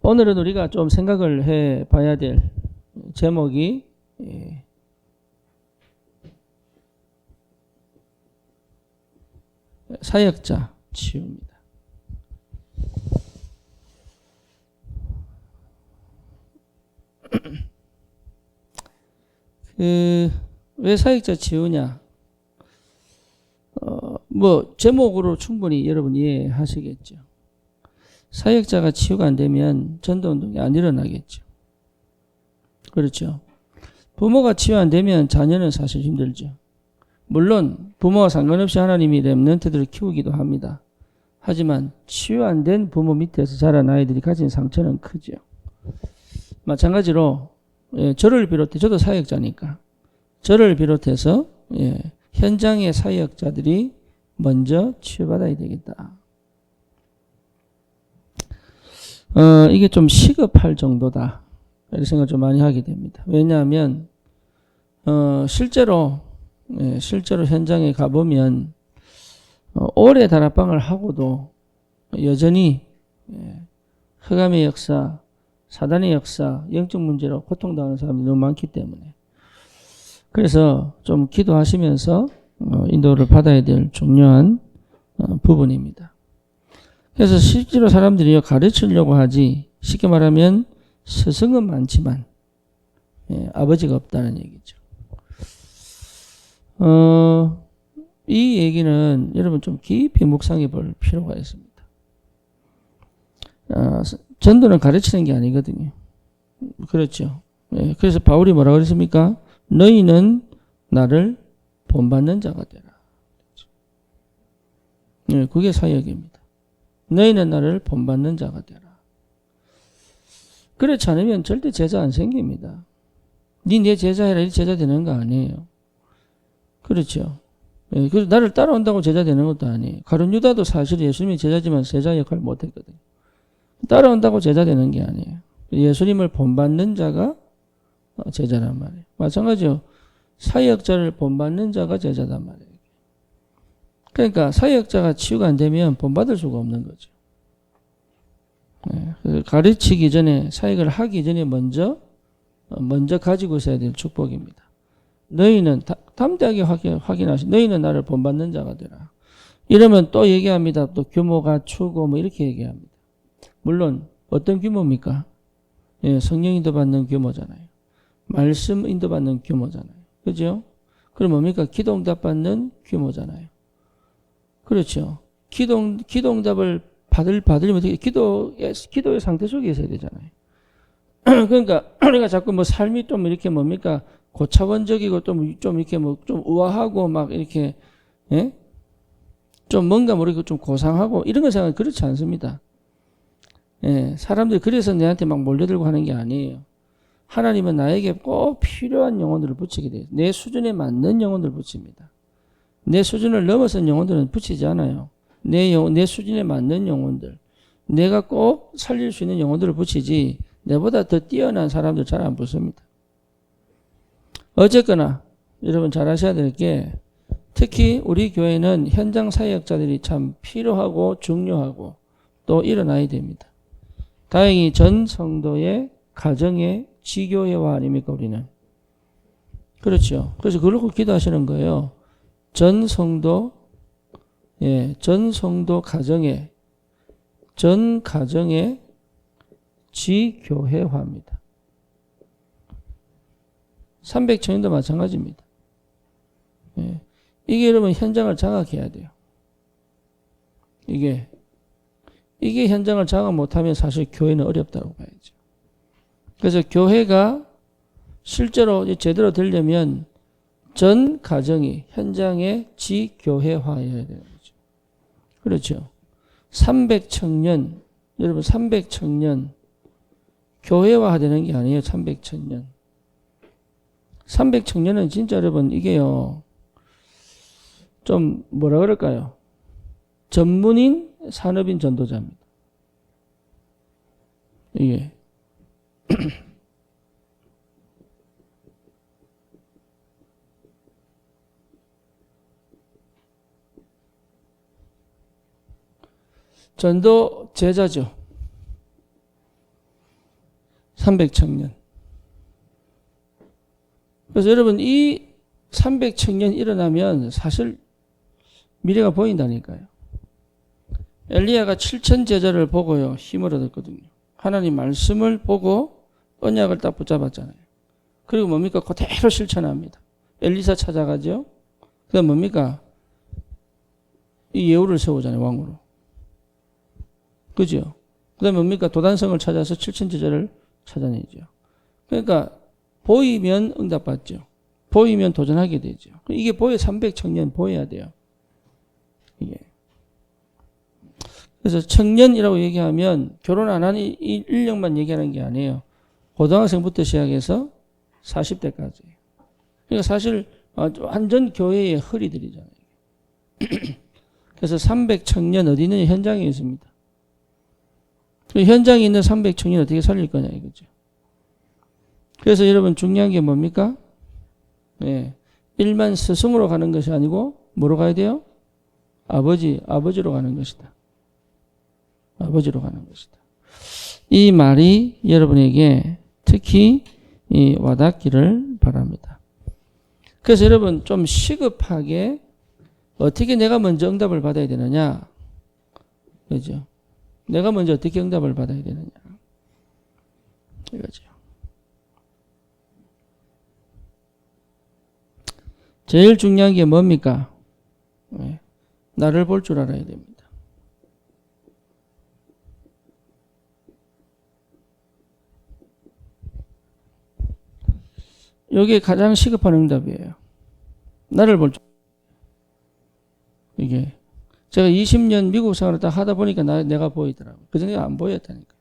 오늘은 우리가 좀 생각을 해 봐야 될 제목이 사역자 치유입니다. 왜 사역자 치유냐? 뭐 제목으로 충분히 여러분 이해하시겠죠. 사역자가 치유가 안 되면 전도운동이 안 일어나겠죠. 그렇죠. 부모가 치유 안 되면 자녀는 사실 힘들죠. 물론 부모와 상관없이 하나님이 렘넌트들을 키우기도 합니다. 하지만 치유 안 된 부모 밑에서 자란 아이들이 가진 상처는 크죠. 마찬가지로 저를 비롯해 저도 사역자니까 저를 비롯해서 현장의 사역자들이 먼저 치유받아야 되겠다. 이게 좀 시급할 정도다. 이런 생각 좀 많이 하게 됩니다. 왜냐하면 실제로 현장에 가보면 오래 다락방을 하고도 여전히 흑암의 역사, 사단의 역사, 영적 문제로 고통당하는 사람들이 너무 많기 때문에 그래서 좀 기도하시면서 인도를 받아야 될 중요한 부분입니다. 그래서 실제로 사람들이 가르치려고 하지 쉽게 말하면 스승은 많지만 아버지가 없다는 얘기죠. 이 얘기는 여러분 좀 깊이 묵상해 볼 필요가 있습니다. 전도는 가르치는 게 아니거든요. 그렇죠. 그래서 바울이 뭐라고 그랬습니까? 너희는 나를 본받는 자가 되라. 그게 사역입니다. 너희는 나를 본받는 자가 되라. 그렇지 않으면 절대 제자 안 생깁니다. 내 제자 해라, 이 제자 되는 거 아니에요. 그렇죠. 그래서 나를 따라온다고 제자 되는 것도 아니에요. 가룟 유다도 사실 예수님이 제자지만 제자 역할을 못했거든요. 따라온다고 제자 되는 게 아니에요. 예수님을 본받는 자가 제자란 말이에요. 마찬가지로 사역자를 본받는 자가 제자단 말이에요. 그러니까 사역자가 치유가 안 되면 본받을 수가 없는 거죠. 가르치기 전에, 사역을 하기 전에 먼저 가지고 있어야 될 축복입니다. 너희는 담대하게 확인하시. 너희는 나를 본받는 자가 되라. 이러면 또 얘기합니다. 또 규모가 추고 뭐 이렇게 얘기합니다. 물론 어떤 규모입니까? 성령 인도받는 규모잖아요. 말씀 인도받는 규모잖아요. 그죠? 그럼 뭡니까? 기도응답 받는 규모잖아요. 그렇죠. 기도응답을 받으려면 어떻게 기도의 상태 속에 있어야 되잖아요. 그러니까 우리가 자꾸 뭐 삶이 좀 이렇게 뭡니까? 고차원적이고 좀 이렇게 뭐 좀 우아하고 막 이렇게 좀 뭔가 모르게 좀 고상하고 이런 거 생각하면 그렇지 않습니다. 사람들이 그래서 내한테 막 몰려들고 하는 게 아니에요. 하나님은 나에게 꼭 필요한 영혼들을 붙이게 돼요. 내 수준에 맞는 영혼들을 붙입니다. 내 수준을 넘어선 영혼들은 붙이지 않아요. 내 수준에 맞는 영혼들, 내가 꼭 살릴 수 있는 영혼들을 붙이지 내보다 더 뛰어난 사람들 잘 안 붙습니다. 어쨌거나 여러분 잘 아셔야 될 게 특히 우리 교회는 현장 사역자들이 참 필요하고 중요하고 또 일어나야 됩니다. 다행히 전 성도의 가정의 지교회화 아닙니까 우리는. 그렇죠. 그래서 그렇게 기도하시는 거예요. 전 성도 가정의 전 가정의 지교회화입니다. 300청년도 마찬가지입니다. 이게 여러분 현장을 장악해야 돼요. 이게 현장을 장악 못하면 사실 교회는 어렵다고 봐야죠. 그래서 교회가 실제로 제대로 되려면 전 가정이 현장의 지교회화여야 되는 거죠. 그렇죠. 300청년, 여러분 300청년 교회화되는 게 아니에요. 300청년. 300청년은 진짜 여러분 이게요. 좀 뭐라 그럴까요? 전문인 산업인 전도자입니다. 이게 전도 제자죠. 300청년. 그래서 여러분 이 300청년 일어나면 사실 미래가 보인다니까요. 엘리야가 7천 제자를 보고요 힘을 얻었거든요. 하나님 말씀을 보고 언약을 딱 붙잡았잖아요. 그리고 뭡니까? 그대로 실천합니다. 엘리사 찾아가죠. 그다음 뭡니까? 이 예후를 세우잖아요. 왕으로. 그죠? 그다음 뭡니까? 도단성을 찾아서 7천 제자를 찾아내죠. 그러니까 보이면 응답받죠. 보이면 도전하게 되죠. 이게 보여 300청년 보여야 돼요. 이게. 그래서 청년이라고 얘기하면 결혼 안 한 인력만 얘기하는 게 아니에요. 고등학생부터 시작해서 40대까지. 그러니까 사실 완전 교회의 허리들이잖아요. 그래서 300청년 어디 있느냐 현장에 있습니다. 현장에 있는 300청년 어떻게 살릴 거냐 이거죠. 그래서 여러분 중요한 게 뭡니까? 네. 일만 스승으로 가는 것이 아니고 뭐로 가야 돼요? 아버지로 가는 것이다. 아버지로 가는 것이다. 이 말이 여러분에게 특히 와닿기를 바랍니다. 그래서 여러분 좀 시급하게 어떻게 내가 먼저 응답을 받아야 되느냐? 그죠? 내가 먼저 어떻게 응답을 받아야 되느냐? 이거죠. 제일 중요한 게 뭡니까? 네. 나를 볼 줄 알아야 됩니다. 이게 가장 시급한 응답이에요. 나를 볼 줄. 이게 제가 20년 미국 생활을 다 하다 보니까 내가 보이더라고요. 그전에 안 보였다니까.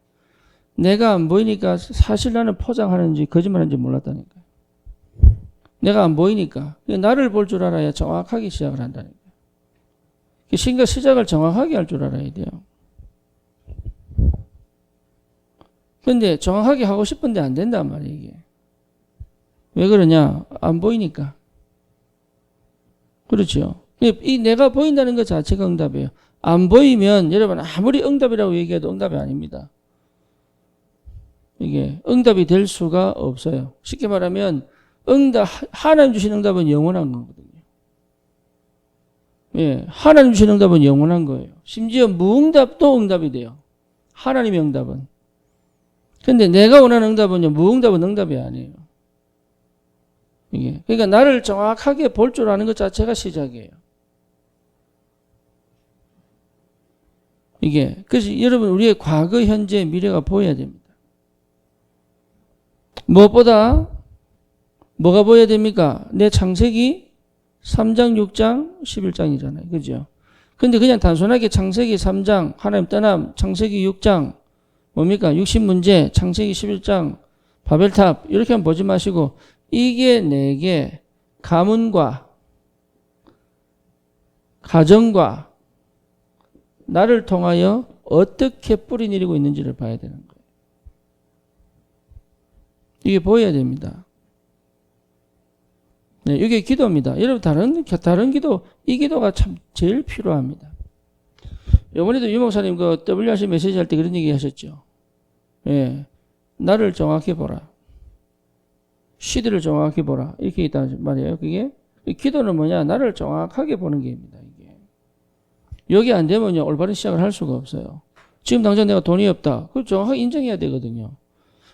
내가 안 보이니까 사실 나는 포장하는지 거짓말하는지 몰랐다니까. 내가 안 보이니까 나를 볼 줄 알아야 정확하게 시작을 한다니까. 신과 시작을 정확하게 할 줄 알아야 돼요. 근데 정확하게 하고 싶은데 안 된단 말이에요, 이게. 왜 그러냐? 안 보이니까. 그렇죠. 이 내가 보인다는 것 자체가 응답이에요. 안 보이면 여러분 아무리 응답이라고 얘기해도 응답이 아닙니다. 이게 응답이 될 수가 없어요. 쉽게 말하면 하나님 주신 응답은 영원한 거거든요. 예, 하나님 주신 응답은 영원한 거예요. 심지어 무응답도 응답이 돼요. 하나님의 응답은. 근데 내가 원하는 응답은요, 무응답은 응답이 아니에요. 이게. 그러니까 나를 정확하게 볼 줄 아는 것 자체가 시작이에요. 이게. 그래서 여러분, 우리의 과거, 현재, 미래가 보여야 됩니다. 무엇보다, 뭐가 보여야 됩니까? 내 창세기 3장, 6장, 11장이잖아요. 그죠? 근데 그냥 단순하게 창세기 3장, 하나님 떠남, 창세기 6장, 뭡니까? 60문제, 창세기 11장, 바벨탑, 이렇게만 보지 마시고, 이게 내게 가문과 가정과 나를 통하여 어떻게 뿌리 내리고 있는지를 봐야 되는 거예요. 이게 보여야 됩니다. 네, 이게 기도입니다. 여러분 다른 기도, 이 기도가 참 제일 필요합니다. 이번에도 유 목사님 그 WRC 메시지 할 때 그런 얘기 하셨죠. 예, 나를 정확히 보라. 시대를 정확히 보라. 이렇게 있단 말이에요. 그게 기도는 뭐냐? 나를 정확하게 보는 게입니다. 이게 여기 안 되면요 올바른 시작을 할 수가 없어요. 지금 당장 내가 돈이 없다. 그걸 정확하게 인정해야 되거든요.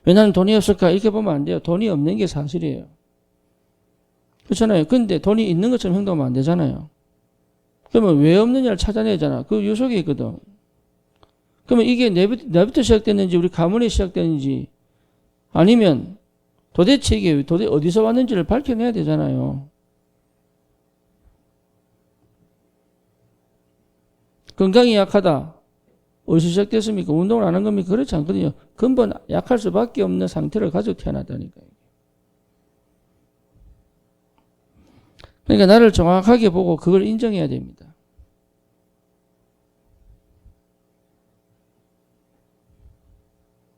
왜 나는 돈이 없을까? 이렇게 보면 안 돼요. 돈이 없는 게 사실이에요. 그렇잖아요. 근데 돈이 있는 것처럼 행동하면 안 되잖아요. 그러면 왜 없느냐를 찾아내잖아. 그 요속에 있거든. 그러면 이게 내부터 시작됐는지 우리 가문에 시작됐는지 아니면 도대체 이게 어디서 왔는지를 밝혀내야 되잖아요. 건강이 약하다. 어디서 시작됐습니까? 운동을 안 한 겁니까? 그렇지 않거든요. 근본 약할 수밖에 없는 상태를 가지고 태어났다니까요. 그러니까 나를 정확하게 보고 그걸 인정해야 됩니다.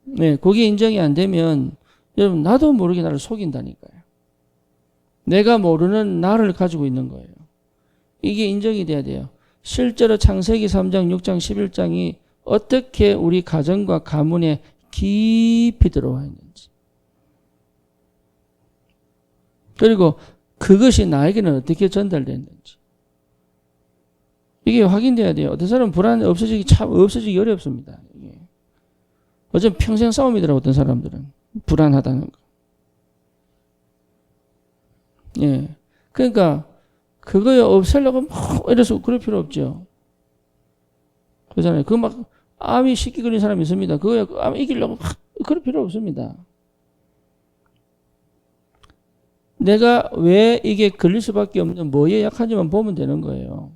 네, 그게 인정이 안 되면 여러분 나도 모르게 나를 속인다니까요. 내가 모르는 나를 가지고 있는 거예요. 이게 인정이 돼야 돼요. 실제로 창세기 3장, 6장, 11장이 어떻게 우리 가정과 가문에 깊이 들어와 있는지. 그리고 그것이 나에게는 어떻게 전달됐는지. 이게 확인돼야 돼요. 어떤 사람은 불안이 없어지기 어렵습니다. 이게. 어차피 평생 싸움이더라고, 어떤 사람들은. 불안하다는 거. 예. 그러니까, 그거에 없애려고 이래서 그럴 필요 없죠. 그러잖아요. 그거 막, 암이 쉽게 걸린 사람이 있습니다. 그거에 암 이기려고 그럴 필요 없습니다. 내가 왜 이게 걸릴 수밖에 없는 뭐에 약한지만 보면 되는 거예요.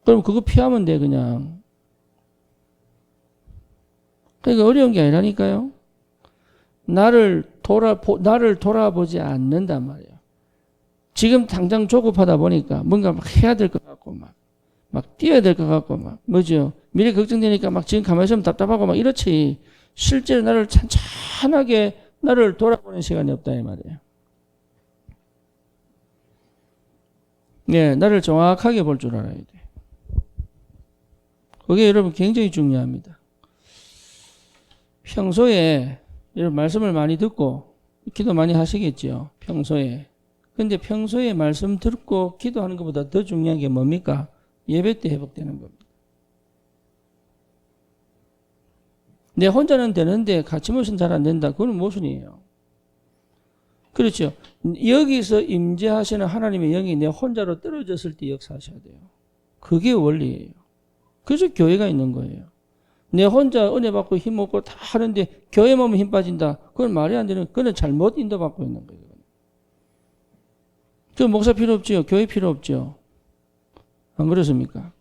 그럼 그거 피하면 돼, 그냥. 그러니까 어려운 게 아니라니까요. 나를 돌아보지 않는단 말이에요. 지금 당장 조급하다 보니까 뭔가 막 해야 될 것 같고, 막 뛰어야 될 것 같고, 뭐죠? 미래 걱정되니까 막 지금 가만히 있으면 답답하고 막 이렇지. 실제로 나를 찬찬하게 나를 돌아보는 시간이 없다, 이 말이에요. 네, 나를 정확하게 볼 줄 알아야 돼. 그게 여러분 굉장히 중요합니다. 평소에 여러분 말씀을 많이 듣고 기도 많이 하시겠죠. 평소에. 근데 평소에 말씀 듣고 기도하는 것보다 더 중요한 게 뭡니까? 예배 때 회복되는 겁니다. 내 혼자는 되는데 같이 모시면 잘 안 된다. 그건 모순이에요. 그렇죠. 여기서 임재하시는 하나님의 영이 내 혼자로 떨어졌을 때 역사하셔야 돼요. 그게 원리예요. 그래서 교회가 있는 거예요. 내 혼자 은혜 받고 힘 얻고 다 하는데 교회만 오면 힘 빠진다. 그건 말이 안 되는, 그건 잘못 인도받고 있는 거예요. 그 목사 필요 없죠. 교회 필요 없죠. 안 그렇습니까?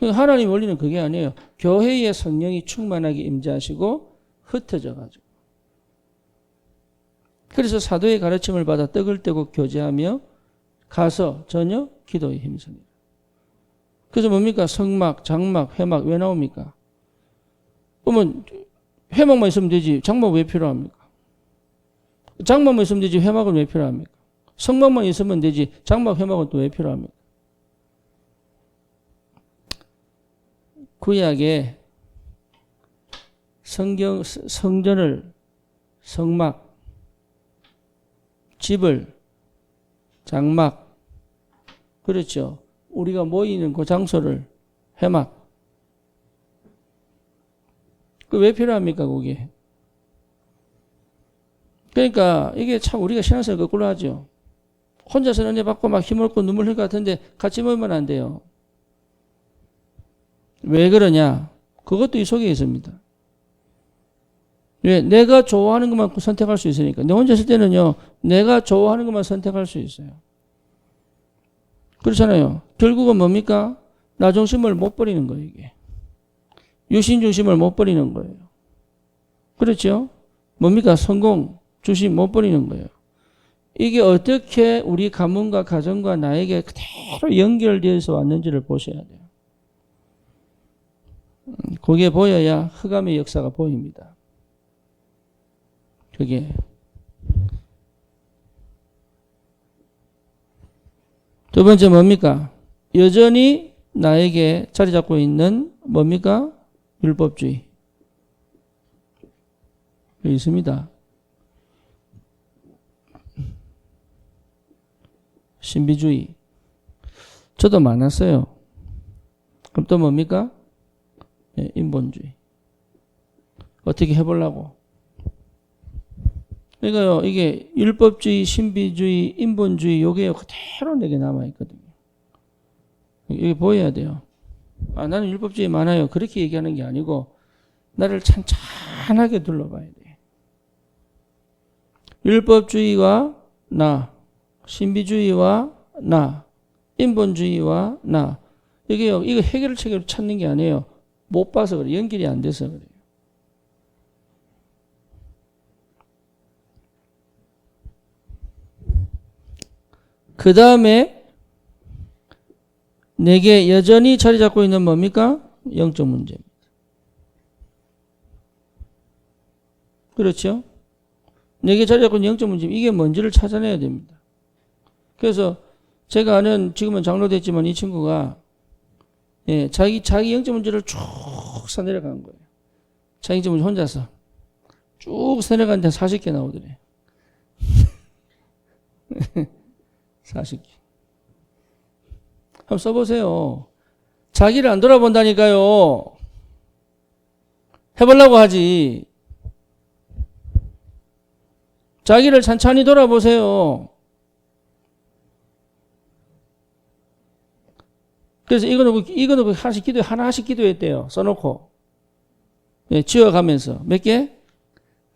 하나님 원리는 그게 아니에요. 교회의 성령이 충만하게 임재하시고 흩어져가지고. 그래서 사도의 가르침을 받아 떡을 떼고 교제하며 가서 전혀 기도에 힘씁니다. 그래서 뭡니까? 성막, 장막, 회막 왜 나옵니까? 그러면 회막만 있으면 되지 장막 왜 필요합니까? 장막만 있으면 되지 회막은 왜 필요합니까? 성막만 있으면 되지 장막, 회막은 또 왜 필요합니까? 구약에 성전을, 성막, 집을, 장막, 그렇죠. 우리가 모이는 그 장소를 회막. 그 왜 필요합니까, 그게? 그러니까 이게 참 우리가 신앙생활 거꾸로 하죠. 혼자서 은혜 받고 막 힘없고 눈물 흘릴 것 같은데 같이 모이면 안 돼요. 왜 그러냐? 그것도 이 속에 있습니다. 왜? 내가 좋아하는 것만 선택할 수 있으니까. 내 혼자 있을 때는요, 내가 좋아하는 것만 선택할 수 있어요. 그렇잖아요. 결국은 뭡니까? 나 중심을 못 버리는 거예요, 이게. 유신 중심을 못 버리는 거예요. 그렇죠? 뭡니까? 성공 중심 못 버리는 거예요. 이게 어떻게 우리 가문과 가정과 나에게 그대로 연결되어서 왔는지를 보셔야 돼요. 그게 보여야 흑암의 역사가 보입니다. 그게. 두 번째 뭡니까? 여전히 나에게 자리 잡고 있는 뭡니까? 율법주의. 여기 있습니다. 신비주의. 저도 많았어요. 그럼 또 뭡니까? 네, 인본주의. 어떻게 해보려고? 그러니까요, 이게 율법주의, 신비주의, 인본주의, 요게 그대로 내게 남아있거든요. 이게 보여야 돼요. 아, 나는 율법주의 많아요. 그렇게 얘기하는 게 아니고, 나를 찬찬하게 둘러봐야 돼. 율법주의와 나, 신비주의와 나, 인본주의와 나. 이게요, 이거 해결책을 찾는 게 아니에요. 못 봐서 그래. 연결이 안 돼서 그래요. 그 다음에 내게 여전히 자리 잡고 있는 뭡니까? 영적 문제입니다. 그렇죠? 내게 자리 잡고 있는 영적 문제, 이게 뭔지를 찾아내야 됩니다. 그래서 제가 아는, 지금은 장로 됐지만 이 친구가 자기 영적 문제를 쭉 써내려간 거예요. 차이점을 혼자서 쭉 세내가는데 40개 나오더래. 40개. 한번 써보세요. 자기를 안 돌아본다니까요. 해보려고 하지. 자기를 찬찬히 돌아보세요. 그래서 이거는 하나씩 기도했대요. 써놓고. 예, 지어가면서. 몇 개?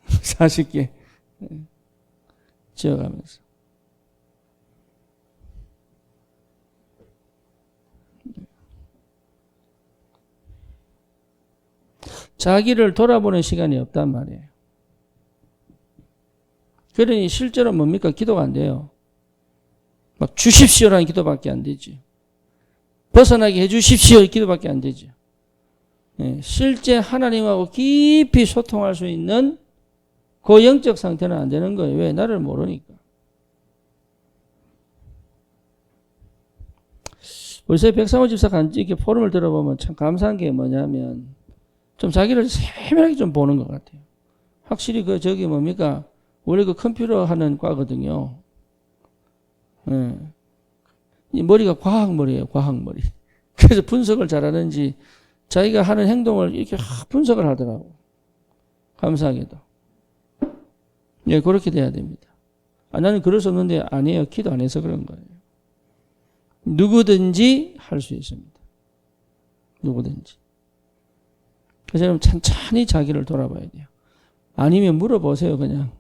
40개. 지어가면서. 자기를 돌아보는 시간이 없단 말이에요. 그러니 실제로 뭡니까? 기도가 안 돼요. 막 주십시오라는 기도밖에 안 되지. 벗어나게 해주십시오 기도밖에 안 되죠. 예, 실제 하나님하고 깊이 소통할 수 있는 그 영적 상태는 안 되는 거예요. 왜? 나를 모르니까. 우리 백상호 집사가 이렇게 포럼을 들어보면 참 감사한 게 뭐냐면 좀 자기를 세밀하게 좀 보는 것 같아요. 확실히 저기 뭡니까? 원래 컴퓨터 하는 과거든요. 예. 이 머리가 과학머리예요, 과학머리. 그래서 분석을 잘하는지 자기가 하는 행동을 이렇게 분석을 하더라고. 감사하게도. 예, 그렇게 돼야 됩니다. 나는 그럴 수 없는데 아니에요. 기도 안 해서 그런 거예요. 누구든지 할 수 있습니다. 누구든지. 그래서 여러분 천천히 자기를 돌아봐야 돼요. 아니면 물어보세요, 그냥.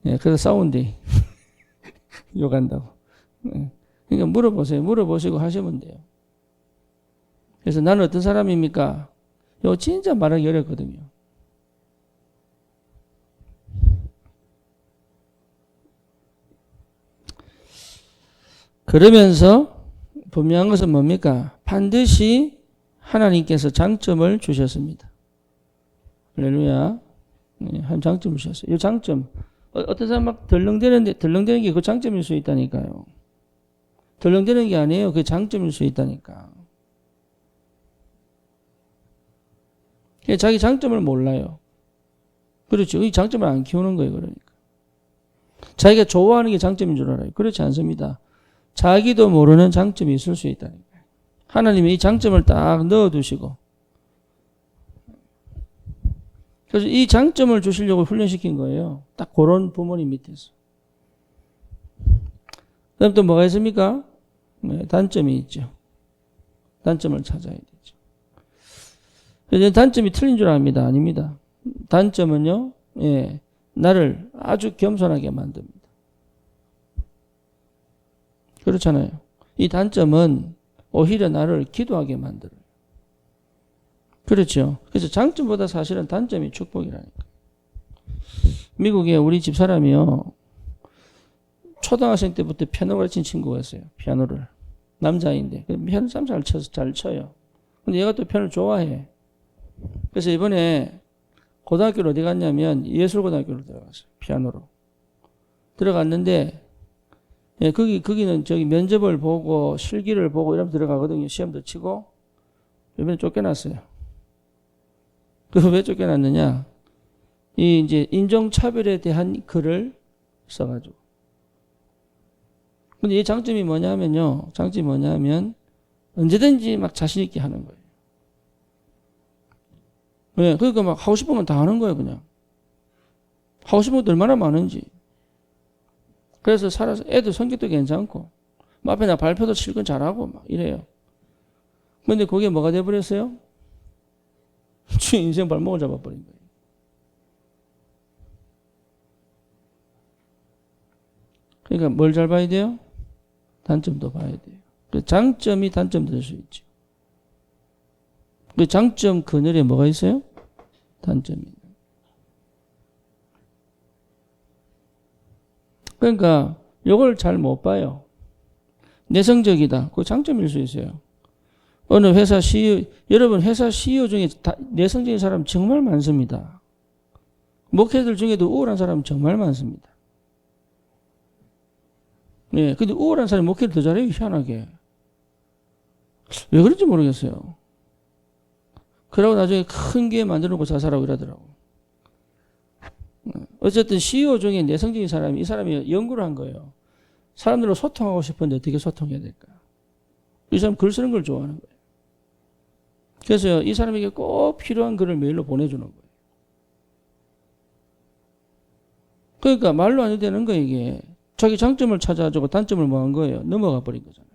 예, 그래서 싸운대. 욕한다고. 예. 그러니까 물어보세요. 물어보시고 하시면 돼요. 그래서 나는 어떤 사람입니까? 이거 진짜 말하기 어렵거든요. 그러면서 분명한 것은 뭡니까? 반드시 하나님께서 장점을 주셨습니다. 할렐루야. 한 장점을 주셨어요. 이 장점. 어떤 사람 막 덜렁대는 게 그 장점일 수 있다니까요. 덜렁대는 게 아니에요. 그 장점일 수 있다니까. 자기 장점을 몰라요. 그렇죠. 이 장점을 안 키우는 거예요. 그러니까. 자기가 좋아하는 게 장점인 줄 알아요. 그렇지 않습니다. 자기도 모르는 장점이 있을 수 있다니까요. 하나님이 이 장점을 딱 넣어두시고 그래서 이 장점을 주시려고 훈련시킨 거예요. 딱 그런 부모님 밑에서. 그다음 또 뭐가 있습니까? 네, 단점이 있죠. 단점을 찾아야 되죠. 그래서 단점이 틀린 줄 압니다. 아닙니다. 단점은요, 예, 나를 아주 겸손하게 만듭니다. 그렇잖아요. 이 단점은 오히려 나를 기도하게 만들어요. 그렇죠. 그래서 장점보다 사실은 단점이 축복이라니까. 미국에 우리 집 사람이요. 초등학생 때부터 피아노 가르친 친구가 있어요. 피아노를. 남자인데. 피아노 참 잘 쳐요. 근데 얘가 또 피아노를 좋아해. 그래서 이번에 고등학교를 어디 갔냐면 예술고등학교를 들어갔어요. 피아노로. 들어갔는데, 예, 거기는 저기 면접을 보고 실기를 보고 이러면 들어가거든요. 시험도 치고. 이번에 쫓겨났어요. 왜 쫓겨났느냐? 이제 인종차별에 대한 글을 써가지고. 근데 이 장점이 뭐냐면요. 장점이 뭐냐면 언제든지 막 자신있게 하는 거예요. 왜? 그러니까 막 하고 싶은 건 다 하는 거예요, 그냥. 하고 싶은 것도 얼마나 많은지. 그래서 살아서 애들 성격도 괜찮고, 뭐 앞에 나 발표도 실컷 잘하고 막 이래요. 근데 그게 뭐가 돼버렸어요? 지 인생 발목을 잡아버린 거예요. 그러니까 뭘 잘 봐야 돼요? 단점도 봐야 돼요. 장점이 단점도 될 수 있죠. 그 장점 그늘에 뭐가 있어요? 단점이. 그러니까 이걸 잘 못 봐요. 내성적이다. 그 장점일 수 있어요. 어느 회사 CEO, 여러분 회사 CEO 중에 내성적인 사람 정말 많습니다. 목회자들 중에도 우월한 사람 정말 많습니다. 예, 근데 우월한 사람이 목회를 더 잘해요, 희한하게. 왜 그런지 모르겠어요. 그러고 나중에 큰 기회 만들어 놓고 자살하고 이러더라고. 어쨌든 CEO 중에 내성적인 사람이, 이 사람이 연구를 한 거예요. 사람들과 소통하고 싶은데 어떻게 소통해야 될까? 이 사람 글 쓰는 걸 좋아하는 거예요. 그래서 이 사람에게 꼭 필요한 글을 메일로 보내주는 거예요. 그러니까 말로 안 해도 되는 거예요, 이게. 자기 장점을 찾아주고 단점을 뭐 한 거예요? 넘어가 버린 거잖아요.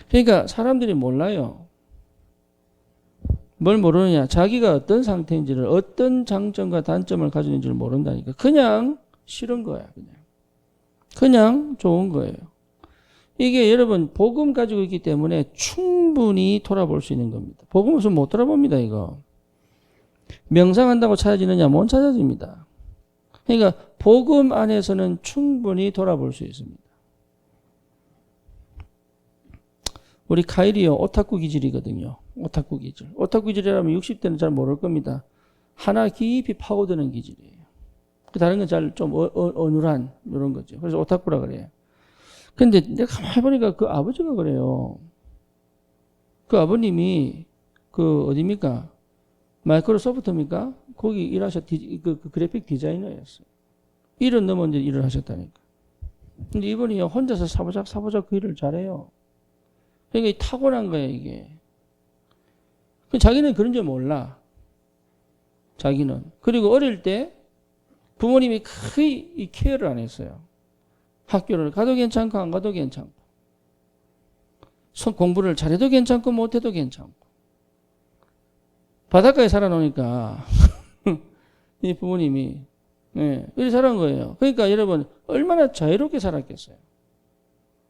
그러니까 사람들이 몰라요. 뭘 모르느냐? 자기가 어떤 상태인지를, 어떤 장점과 단점을 가지고 있는지를 모른다니까. 그냥 싫은 거야, 그냥 좋은 거예요. 이게 여러분 복음 가지고 있기 때문에 충분히 돌아볼 수 있는 겁니다. 복음 없으면 못 돌아봅니다, 이거. 명상한다고 찾아지느냐? 못 찾아집니다. 그러니까 복음 안에서는 충분히 돌아볼 수 있습니다. 우리 카일이요, 오타쿠 기질이거든요. 오타쿠 기질. 오타쿠 기질이라면 60대는 잘 모를 겁니다. 하나 깊이 파고드는 기질이에요. 다른 건 잘 좀 어눌한 이런 거죠. 그래서 오타쿠라 그래요. 근데 내가 가만히 보니까 그 아버지가 그래요. 그 아버님이 어디입니까? 마이크로소프트입니까? 거기 그 그래픽 디자이너였어요. 1년 넘었는데 일을 하셨다니까. 근데 이분이 혼자서 사보작 그 일을 잘해요. 그러니까 타고난 거예요, 이게. 자기는 그런 줄 몰라. 자기는. 그리고 어릴 때 부모님이 크게 이 케어를 안 했어요. 학교를 가도 괜찮고 안 가도 괜찮고. 공부를 잘해도 괜찮고 못해도 괜찮고. 바닷가에 살아놓으니까 이 부모님이 이렇게 살아온 거예요. 그러니까 여러분 얼마나 자유롭게 살았겠어요.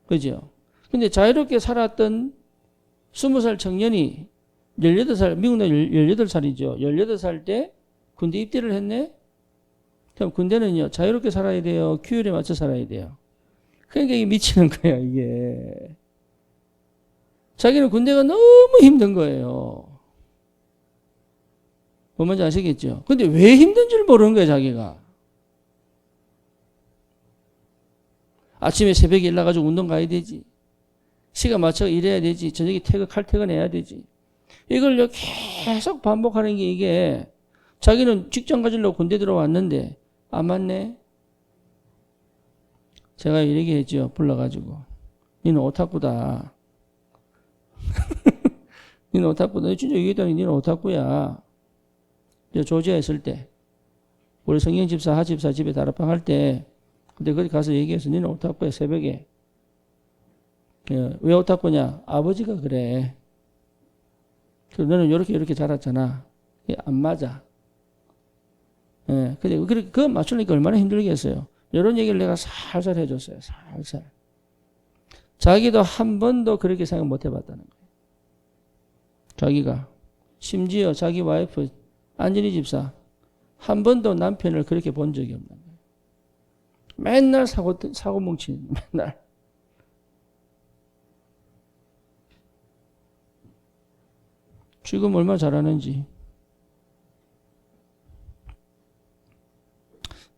그죠? 근데 자유롭게 살았던 20살 청년이 18살, 미국 내 18살이죠. 18살 때 군대 입대를 했네? 그럼 군대는요, 자유롭게 살아야 돼요. 규율에 맞춰 살아야 돼요. 그러니까 이게 미치는 거예요, 이게. 자기는 군대가 너무 힘든 거예요. 뭔지 아시겠죠? 근데 왜 힘든지를 모르는 거예요, 자기가. 아침에 새벽에 일어나가지고 운동 가야 되지. 시간 맞춰 일해야 되지. 저녁에 칼퇴근해야 되지. 이걸 계속 반복하는 게 이게 자기는 직장 가지려고 군대 들어왔는데 안 맞네. 제가 이렇게 했죠. 불러가지고. 니는 오타쿠다. 니는 오타쿠다. 진짜 얘기했더니 니는 오타쿠야. 조지아에 있을 때 우리 성경집사 하집사 집에 다락방 할 때 근데 거기 가서 얘기해서 니는 오타쿠야 새벽에. 왜 오타쿠냐? 아버지가 그래. 너는 이렇게 자랐잖아. 안 맞아. 근데 그거 맞추니까 얼마나 힘들겠어요. 이런 얘기를 내가 살살 해줬어요. 살살. 자기도 한 번도 그렇게 생각 못 해봤다는 거예요. 자기가. 심지어 자기 와이프 안진희 집사 한 번도 남편을 그렇게 본 적이 없는 거예요. 맨날 사고 뭉치는 맨날. 지금 얼마나 잘하는지.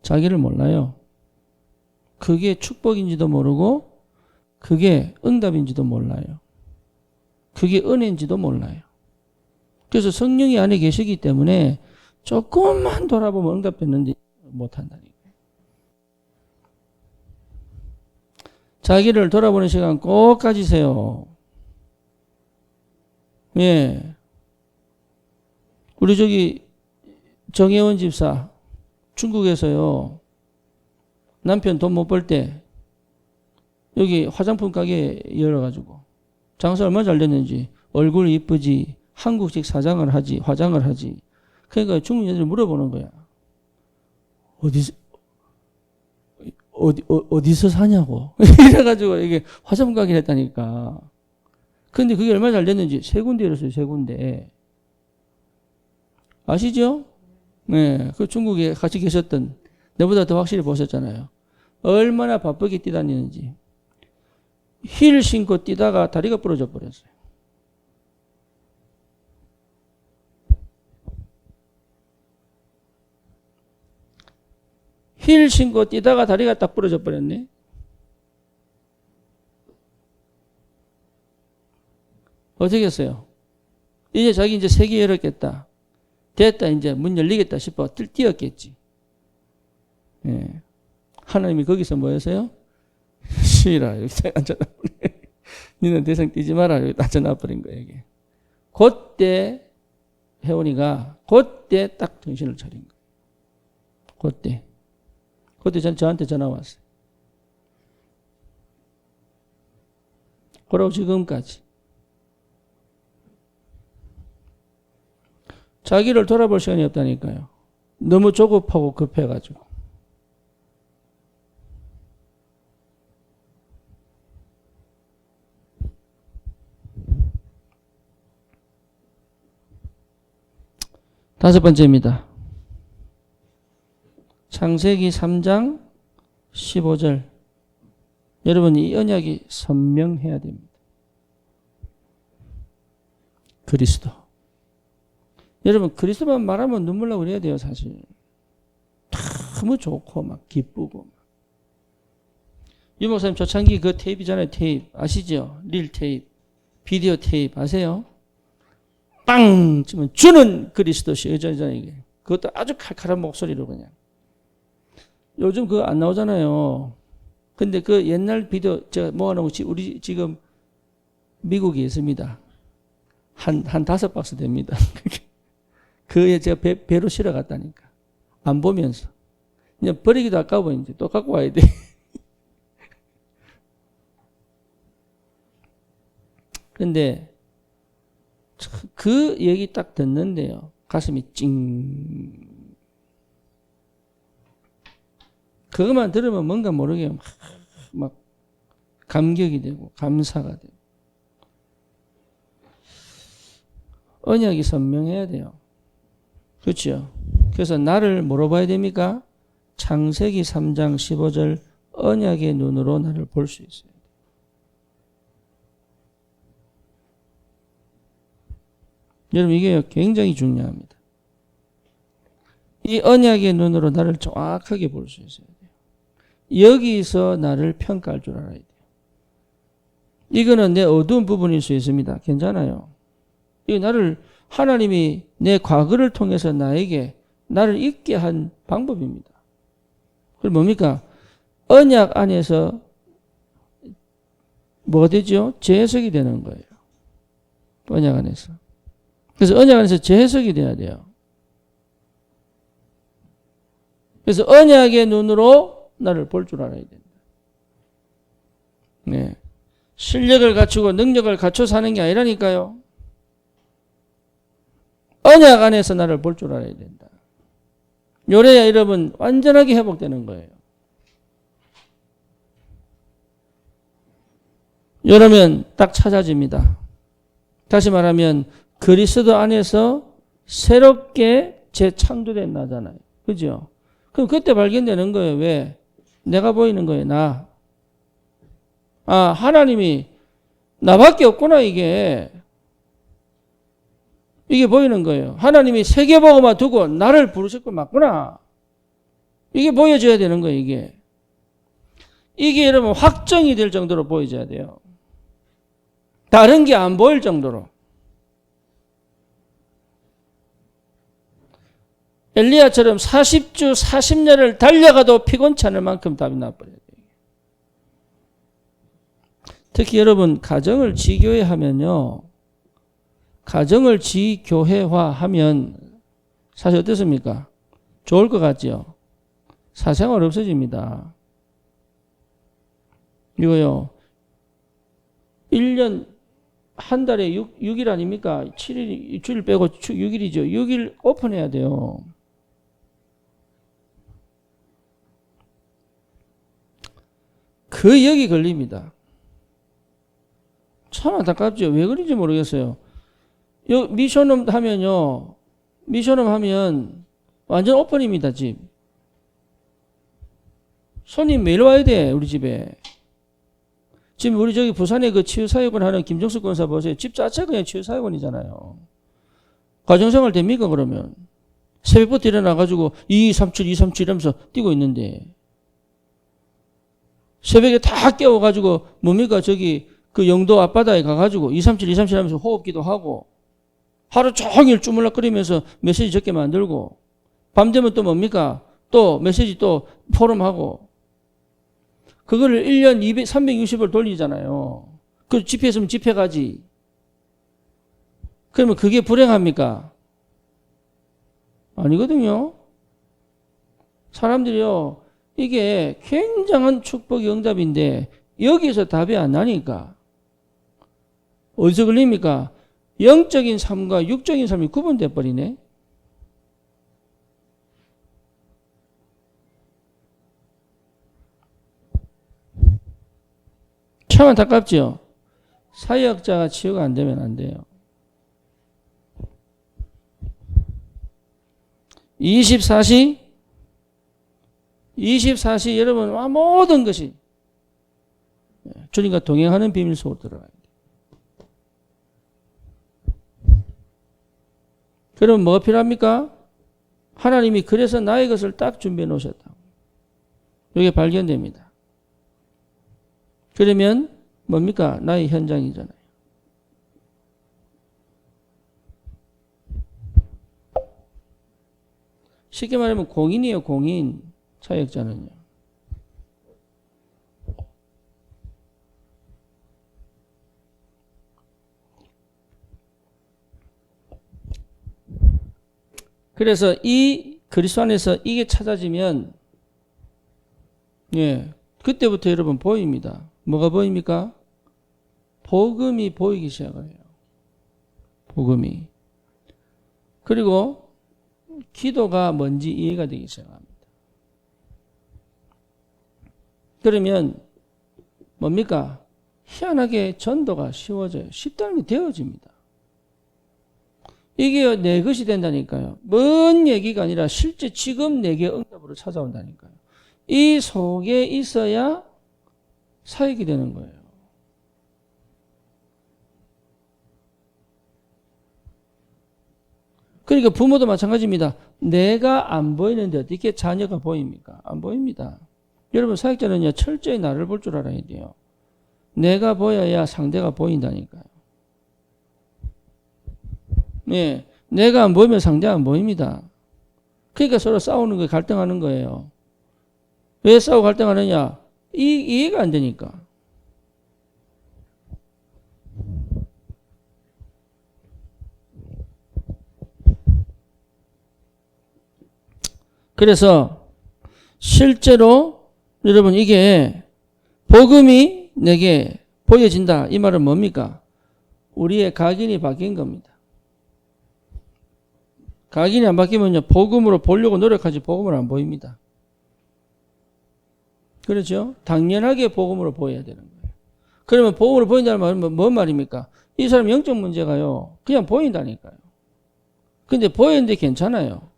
자기를 몰라요. 그게 축복인지도 모르고 그게 응답인지도 몰라요. 그게 은혜인지도 몰라요. 그래서 성령이 안에 계시기 때문에 조금만 돌아보면 응답했는지 못한다니까요. 자기를 돌아보는 시간 꼭 가지세요. 예. 우리 저기 정혜원 집사 중국에서요. 남편 돈 못 벌 때 여기 화장품 가게 열어가지고 장사 얼마나 잘 됐는지 얼굴 이쁘지 한국식 화장을 하지. 그러니까 중국 여자들이 물어보는 거야. 어디서 사냐고. 이래가지고 이게 화장품 가게를 했다니까. 근데 그게 얼마나 잘 됐는지 세 군데 열었어요. 세 군데. 아시죠? 네. 그 중국에 같이 계셨던 내보다 더 확실히 보셨잖아요. 얼마나 바쁘게 뛰다니는지. 힐 신고 뛰다가 다리가 부러져 버렸어요. 힐 신고 뛰다가 다리가 딱 부러져 버렸네. 어떻게 했어요? 이제 자기 이제 세계 열었겠다. 됐다. 이제 문 열리겠다 싶어 뛰었겠지. 예. 하나님이 거기서 뭐 했어요? 쉬라. 여기 앉아놔버려. 니는 대상 뛰지 마라. 여기 앉아놔버린 거예요. 이게. 그때 혜원이가 그때 딱 정신을 차린 거예요. 그때 저한테 전화 왔어요. 그러고 지금까지. 자기를 돌아볼 시간이 없다니까요. 너무 조급하고 급해가지고. 다섯 번째입니다. 창세기 3장 15절. 여러분 이 언약이 선명해야 됩니다. 그리스도. 여러분 그리스도만 말하면 눈물 나고 그래야 돼요. 사실. 너무 좋고 막 기쁘고. 유 목사님 초창기 그 테이프잖아요. 테이프. 아시죠? 릴 테이프. 비디오 테이프 아세요? 빵! 치면 주는 그리스도시. 여전히 이게. 그것도 아주 칼칼한 목소리로 그냥. 요즘 그거 안 나오잖아요. 근데 그 옛날 비디오 제가 모아놓은 우리 지금 미국에 있습니다. 한 5박스 됩니다. 그에 제가 배로 실어 갔다니까. 안 보면서. 그냥 버리기도 아까워 이제 또 갖고 와야 돼. 근데 그 얘기 딱 듣는데요. 가슴이 찡. 그것만 들으면 뭔가 모르게 막 감격이 되고 감사가 되고. 언약이 선명해야 돼요. 그렇죠? 그래서 나를 뭐로 봐야 됩니까? 창세기 3장 15절 언약의 눈으로 나를 볼 수 있어요. 여러분 이게 굉장히 중요합니다. 이 언약의 눈으로 나를 정확하게 볼 수 있어야 돼요. 여기서 나를 평가할 줄 알아야 돼요. 이거는 내 어두운 부분일 수 있습니다. 괜찮아요. 이 나를 하나님이 내 과거를 통해서 나를 있게 한 방법입니다. 그럼 뭡니까? 언약 안에서 뭐가 되죠? 재해석이 되는 거예요. 언약 안에서. 그래서 언약 안에서 재해석이 돼야 돼요. 그래서 언약의 눈으로 나를 볼 줄 알아야 된다. 네. 실력을 갖추고 능력을 갖춰 사는 게 아니라니까요. 언약 안에서 나를 볼 줄 알아야 된다. 요래야 여러분 완전하게 회복되는 거예요. 이러면 딱 찾아집니다. 다시 말하면 그리스도 안에서 새롭게 재창조된 나잖아요. 그죠? 그럼 그때 발견되는 거예요. 왜? 내가 보이는 거예요. 나. 하나님이 나밖에 없구나 이게 보이는 거예요. 하나님이 세계보고만 두고 나를 부르셨고 맞구나. 이게 보여줘야 되는 거예요. 이게 여러분 확정이 될 정도로 보여줘야 돼요. 다른 게 안 보일 정도로. 엘리야처럼 40주 40년을 달려가도 피곤치 않을 만큼 답이 나버려요. 특히 여러분 가정을 지교회하면요. 가정을 지교회화하면 사실 어떻습니까? 좋을 것 같죠? 사생활 없어집니다. 이거요. 1년 한 달에 6일 아닙니까? 7일, 주일 빼고 6일이죠. 6일 오픈해야 돼요. 그 역이 걸립니다. 참 안타깝죠. 왜 그런지 모르겠어요. 미션홈 하면요. 미션홈 하면 완전 오픈입니다, 집. 손님 매일 와야 돼, 우리 집에. 지금 우리 저기 부산에 그 치유사역을 하는 김정숙 권사 보세요. 집 자체가 그냥 치유사역원이잖아요. 가정생활 됩니까, 그러면? 새벽부터 일어나가지고 237, 237 이러면서 뛰고 있는데. 새벽에 다 깨워가지고 뭡니까, 저기 그 영도 앞바다에 가가지고 237, 237 하면서 호흡기도 하고 하루 종일 주물럭거리면서 메시지 적게 만들고 밤 되면 또 뭡니까? 또 메시지 또 포럼하고 그거를 1년 360을 돌리잖아요. 그 집회했으면 집회 가지. 그러면 그게 불행합니까? 아니거든요. 사람들이요. 이게 굉장한 축복의 응답인데 여기서 답이 안 나니까 어디서 걸립니까? 영적인 삶과 육적인 삶이 구분돼 버리네. 참 안타깝죠. 사역자가 치유가 안 되면 안 돼요. 24시 여러분 모든 것이 주님과 동행하는 비밀 속으로 들어가야 돼요. 그러면 뭐가 필요합니까? 하나님이 그래서 나의 것을 딱 준비해 놓으셨다. 이게 발견됩니다. 그러면 뭡니까? 나의 현장이잖아요. 쉽게 말하면 공인이에요. 공인. 사역자는요. 그래서 이 그리스도 안에서 이게 찾아지면 예, 그때부터 여러분 보입니다. 뭐가 보입니까? 복음이 보이기 시작을 해요. 복음이. 그리고 기도가 뭔지 이해가 되기 시작합니다. 그러면 뭡니까? 희한하게 전도가 쉬워져요. 쉽다는 게 되어집니다. 이게 내 것이 된다니까요. 먼 얘기가 아니라 실제 지금 내게 응답으로 찾아온다니까요. 이 속에 있어야 사역이 되는 거예요. 그러니까 부모도 마찬가지입니다. 내가 안 보이는데 어떻게 자녀가 보입니까? 안 보입니다. 여러분 사역자는요 철저히 나를 볼 줄 알아야 돼요. 내가 보여야 상대가 보인다니까요. 네, 내가 안 보이면 상대가 안 보입니다. 그러니까 서로 싸우는 거예요. 갈등하는 거예요. 왜 싸우고 갈등하느냐? 이해가 안 되니까. 그래서 실제로 여러분 이게 복음이 내게 보여진다. 이 말은 뭡니까? 우리의 각인이 바뀐 겁니다. 각인이 안 바뀌면요. 복음으로 보려고 노력하지 복음을 안 보입니다. 그렇죠? 당연하게 복음으로 보여야 되는 거예요. 그러면 복음으로 보인다는 말은 뭔 말입니까? 이 사람 영적 문제가요. 그냥 보인다니까요. 근데 보이는데 괜찮아요.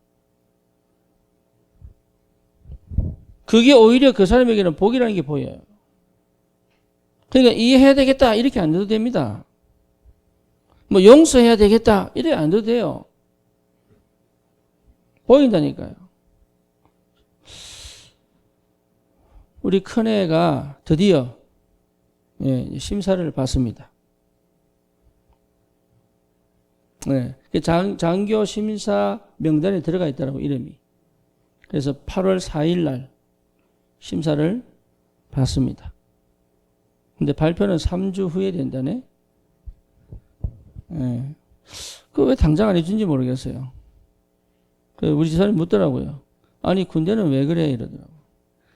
그게 오히려 그 사람에게는 복이라는 게 보여요. 그러니까 이해해야 되겠다 이렇게 안 돼도 됩니다. 뭐 용서해야 되겠다 이렇게 안 돼도 돼요. 보인다니까요. 우리 큰애가 드디어 심사를 받습니다. 네, 장교 심사 명단에 들어가 있더라고 이름이. 그래서 8월 4일 날 심사를 받습니다. 근데 발표는 3주 후에 된다네. 네. 그 왜 당장 안 해준지 모르겠어요. 우리 집사람이 묻더라고요. 아니 군대는 왜 그래 이러더라고.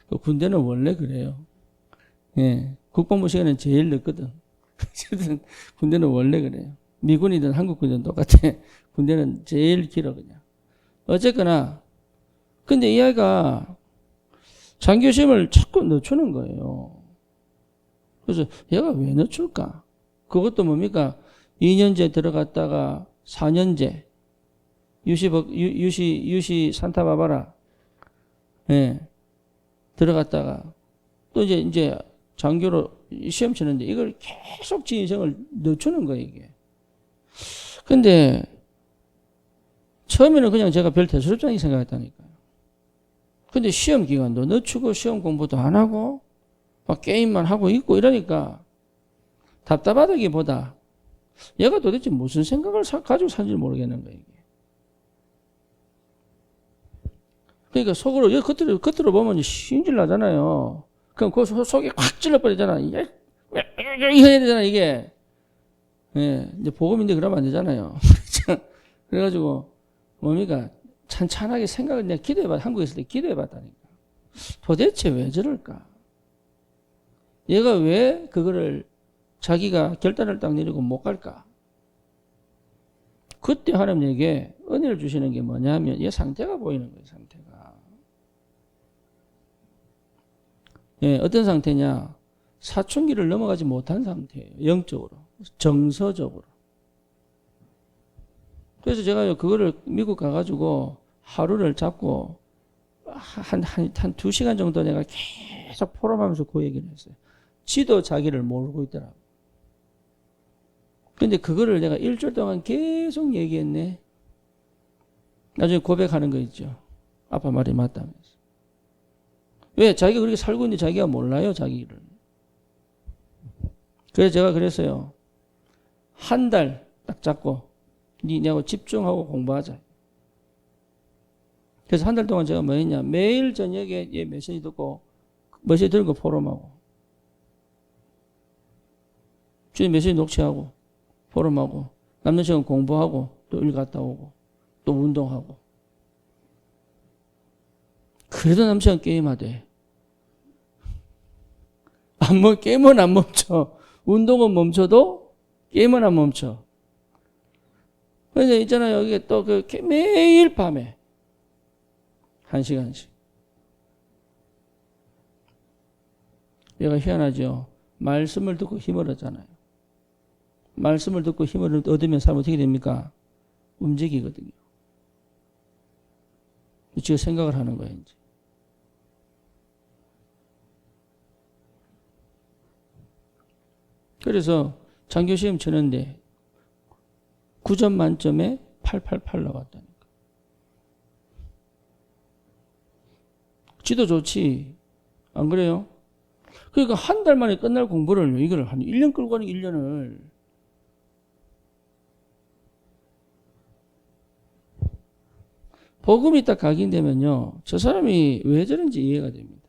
그 군대는 원래 그래요. 예, 국방부 시간은 제일 늦거든. 군대는 원래 그래요. 미군이든 한국군이든 똑같아. 군대는 제일 길어 그냥. 어쨌거나 근데 이 아이가 장교시험을 자꾸 늦추는 거예요. 그래서 얘가 왜 늦출까? 그것도 뭡니까? 2년제 들어갔다가 4년제 유시 산타바바라 예, 들어갔다가 또 이제 장교로 시험 치는데 이걸 계속 지 인생을 늦추는 거예요 이게. 근데 처음에는 그냥 제가 별 대수롭지 않게 생각했다니까요. 근데 시험 기간도 늦추고 시험 공부도 안 하고 막 게임만 하고 있고 이러니까 답답하다기보다 얘가 도대체 무슨 생각을 가지고 산지 모르겠는 거예요. 이게. 그러니까 속으로 겉으로 보면 신질 나잖아요. 그럼 그 속에 확 찔러버리잖아. 이게 해야 되잖아 이게. 예, 이제 복음인데 그러면 안 되잖아요. 그래가지고 뭡니까 찬찬하게 생각을 내가 기도해봤 한국에 있을 때 기도해봤다니까. 도대체 왜 저럴까? 얘가 왜 그거를 자기가 결단을 딱 내리고 못 갈까? 그때 하나님에게 은혜를 주시는 게 뭐냐면 얘 상태가 보이는 거예요. 상태가. 예, 어떤 상태냐? 사춘기를 넘어가지 못한 상태예요. 영적으로. 정서적으로. 그래서 제가 그거를 미국 가가지고 하루를 잡고 한 2시간 정도 내가 계속 포럼하면서 그 얘기를 했어요. 지도 자기를 모르고 있더라고. 근데 그거를 내가 일주일 동안 계속 얘기했네. 나중에 고백하는 거 있죠. 아빠 말이 맞다면서. 왜? 자기가 그렇게 살고 있는데 자기가 몰라요, 자기를. 그래서 제가 그랬어요. 한 달 딱 잡고 니하고 집중하고 공부하자. 그래서 한 달 동안 제가 뭐 했냐. 매일 저녁에 얘 메시지 듣고 메시지 들고 포럼하고 주님 메시지 녹취하고 포럼하고 남는 시간 공부하고 또 일 갔다 오고 또 운동하고. 그래도 남는 시간 게임하대. 게임은 안 멈춰. 운동은 멈춰도 게임은 안 멈춰. 그래서 있잖아요. 여기 또 매일 밤에 1시간씩. 얘가 희한하죠. 말씀을 듣고 힘을 얻잖아요. 말씀을 듣고 힘을 얻으면 사람 어떻게 됩니까? 움직이거든요. 지금 생각을 하는 거예요, 이제. 그래서 장교시험 치는데 9점 만점에 888 나왔다니까. 지도 좋지. 안 그래요? 그러니까 한 달 만에 끝날 공부를 이걸 한 1년 끌고 가는 1년을. 복음이 딱 각인되면요. 저 사람이 왜 저런지 이해가 됩니다.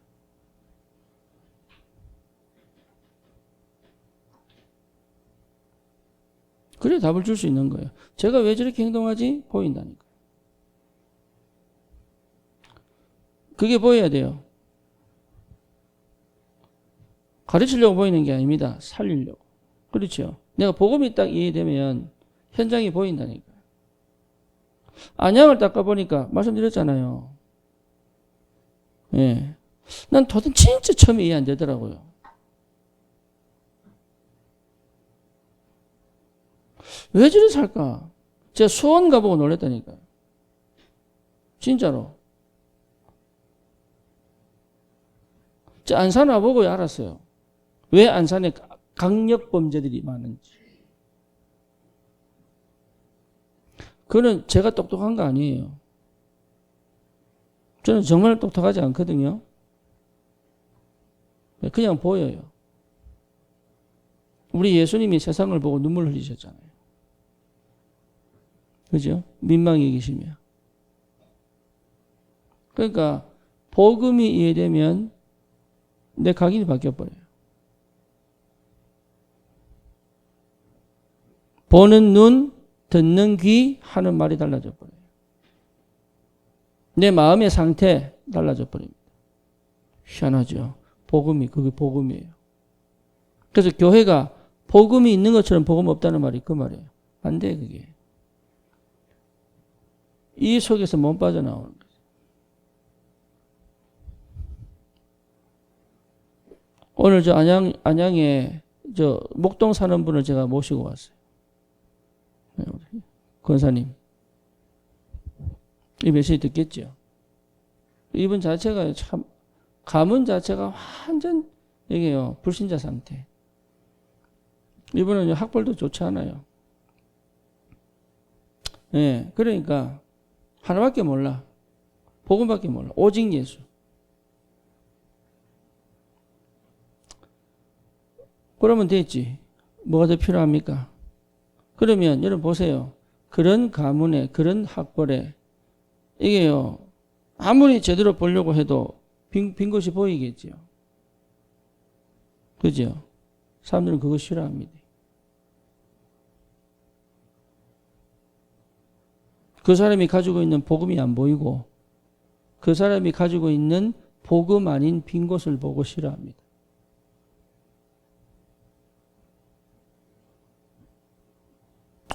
그래 답을 줄 수 있는 거예요. 제가 왜 저렇게 행동하지? 보인다니까. 그게 보여야 돼요. 가르치려고 보이는 게 아닙니다. 살리려고. 그렇죠. 내가 복음이 딱 이해되면 현장이 보인다니까. 안양을 닦아보니까 말씀드렸잖아요. 예. 난 도대체 진짜 처음에 이해 안 되더라고요. 왜 저리 살까? 제가 수원 가보고 놀랬다니까요. 진짜로. 저 안산 와보고 알았어요. 왜 안산에 강력범죄들이 많은지. 그거는 제가 똑똑한 거 아니에요. 저는 정말 똑똑하지 않거든요. 그냥 보여요. 우리 예수님이 세상을 보고 눈물 흘리셨잖아요. 그죠? 민망히 계시며. 그러니까 복음이 이해되면 내 각인이 바뀌어버려요. 보는 눈, 듣는 귀, 하는 말이 달라져 버려요. 내 마음의 상태 달라져 버립니다. 희한하죠. 그게 복음이에요. 그래서 교회가 복음이 있는 것처럼 복음 없다는 말이 그 말이에요. 안 돼, 그게. 이 속에서 못 빠져나오는 거죠. 오늘 저 안양에 저 목동 사는 분을 제가 모시고 왔어요. 권사님. 이 메시지 듣겠죠? 이분 자체가 참, 가문 자체가 완전, 이게요, 불신자 상태. 이분은 학벌도 좋지 않아요. 예, 그러니까, 하나밖에 몰라. 복음밖에 몰라. 오직 예수. 그러면 됐지. 뭐가 더 필요합니까? 그러면 여러분 보세요. 그런 가문에, 그런 학벌에 이게요. 아무리 제대로 보려고 해도 빈 곳이 보이겠지요. 그죠? 사람들은 그거 싫어합니다. 그 사람이 가지고 있는 복음이 안 보이고 그 사람이 가지고 있는 복음 아닌 빈 곳을 보고 싫어합니다.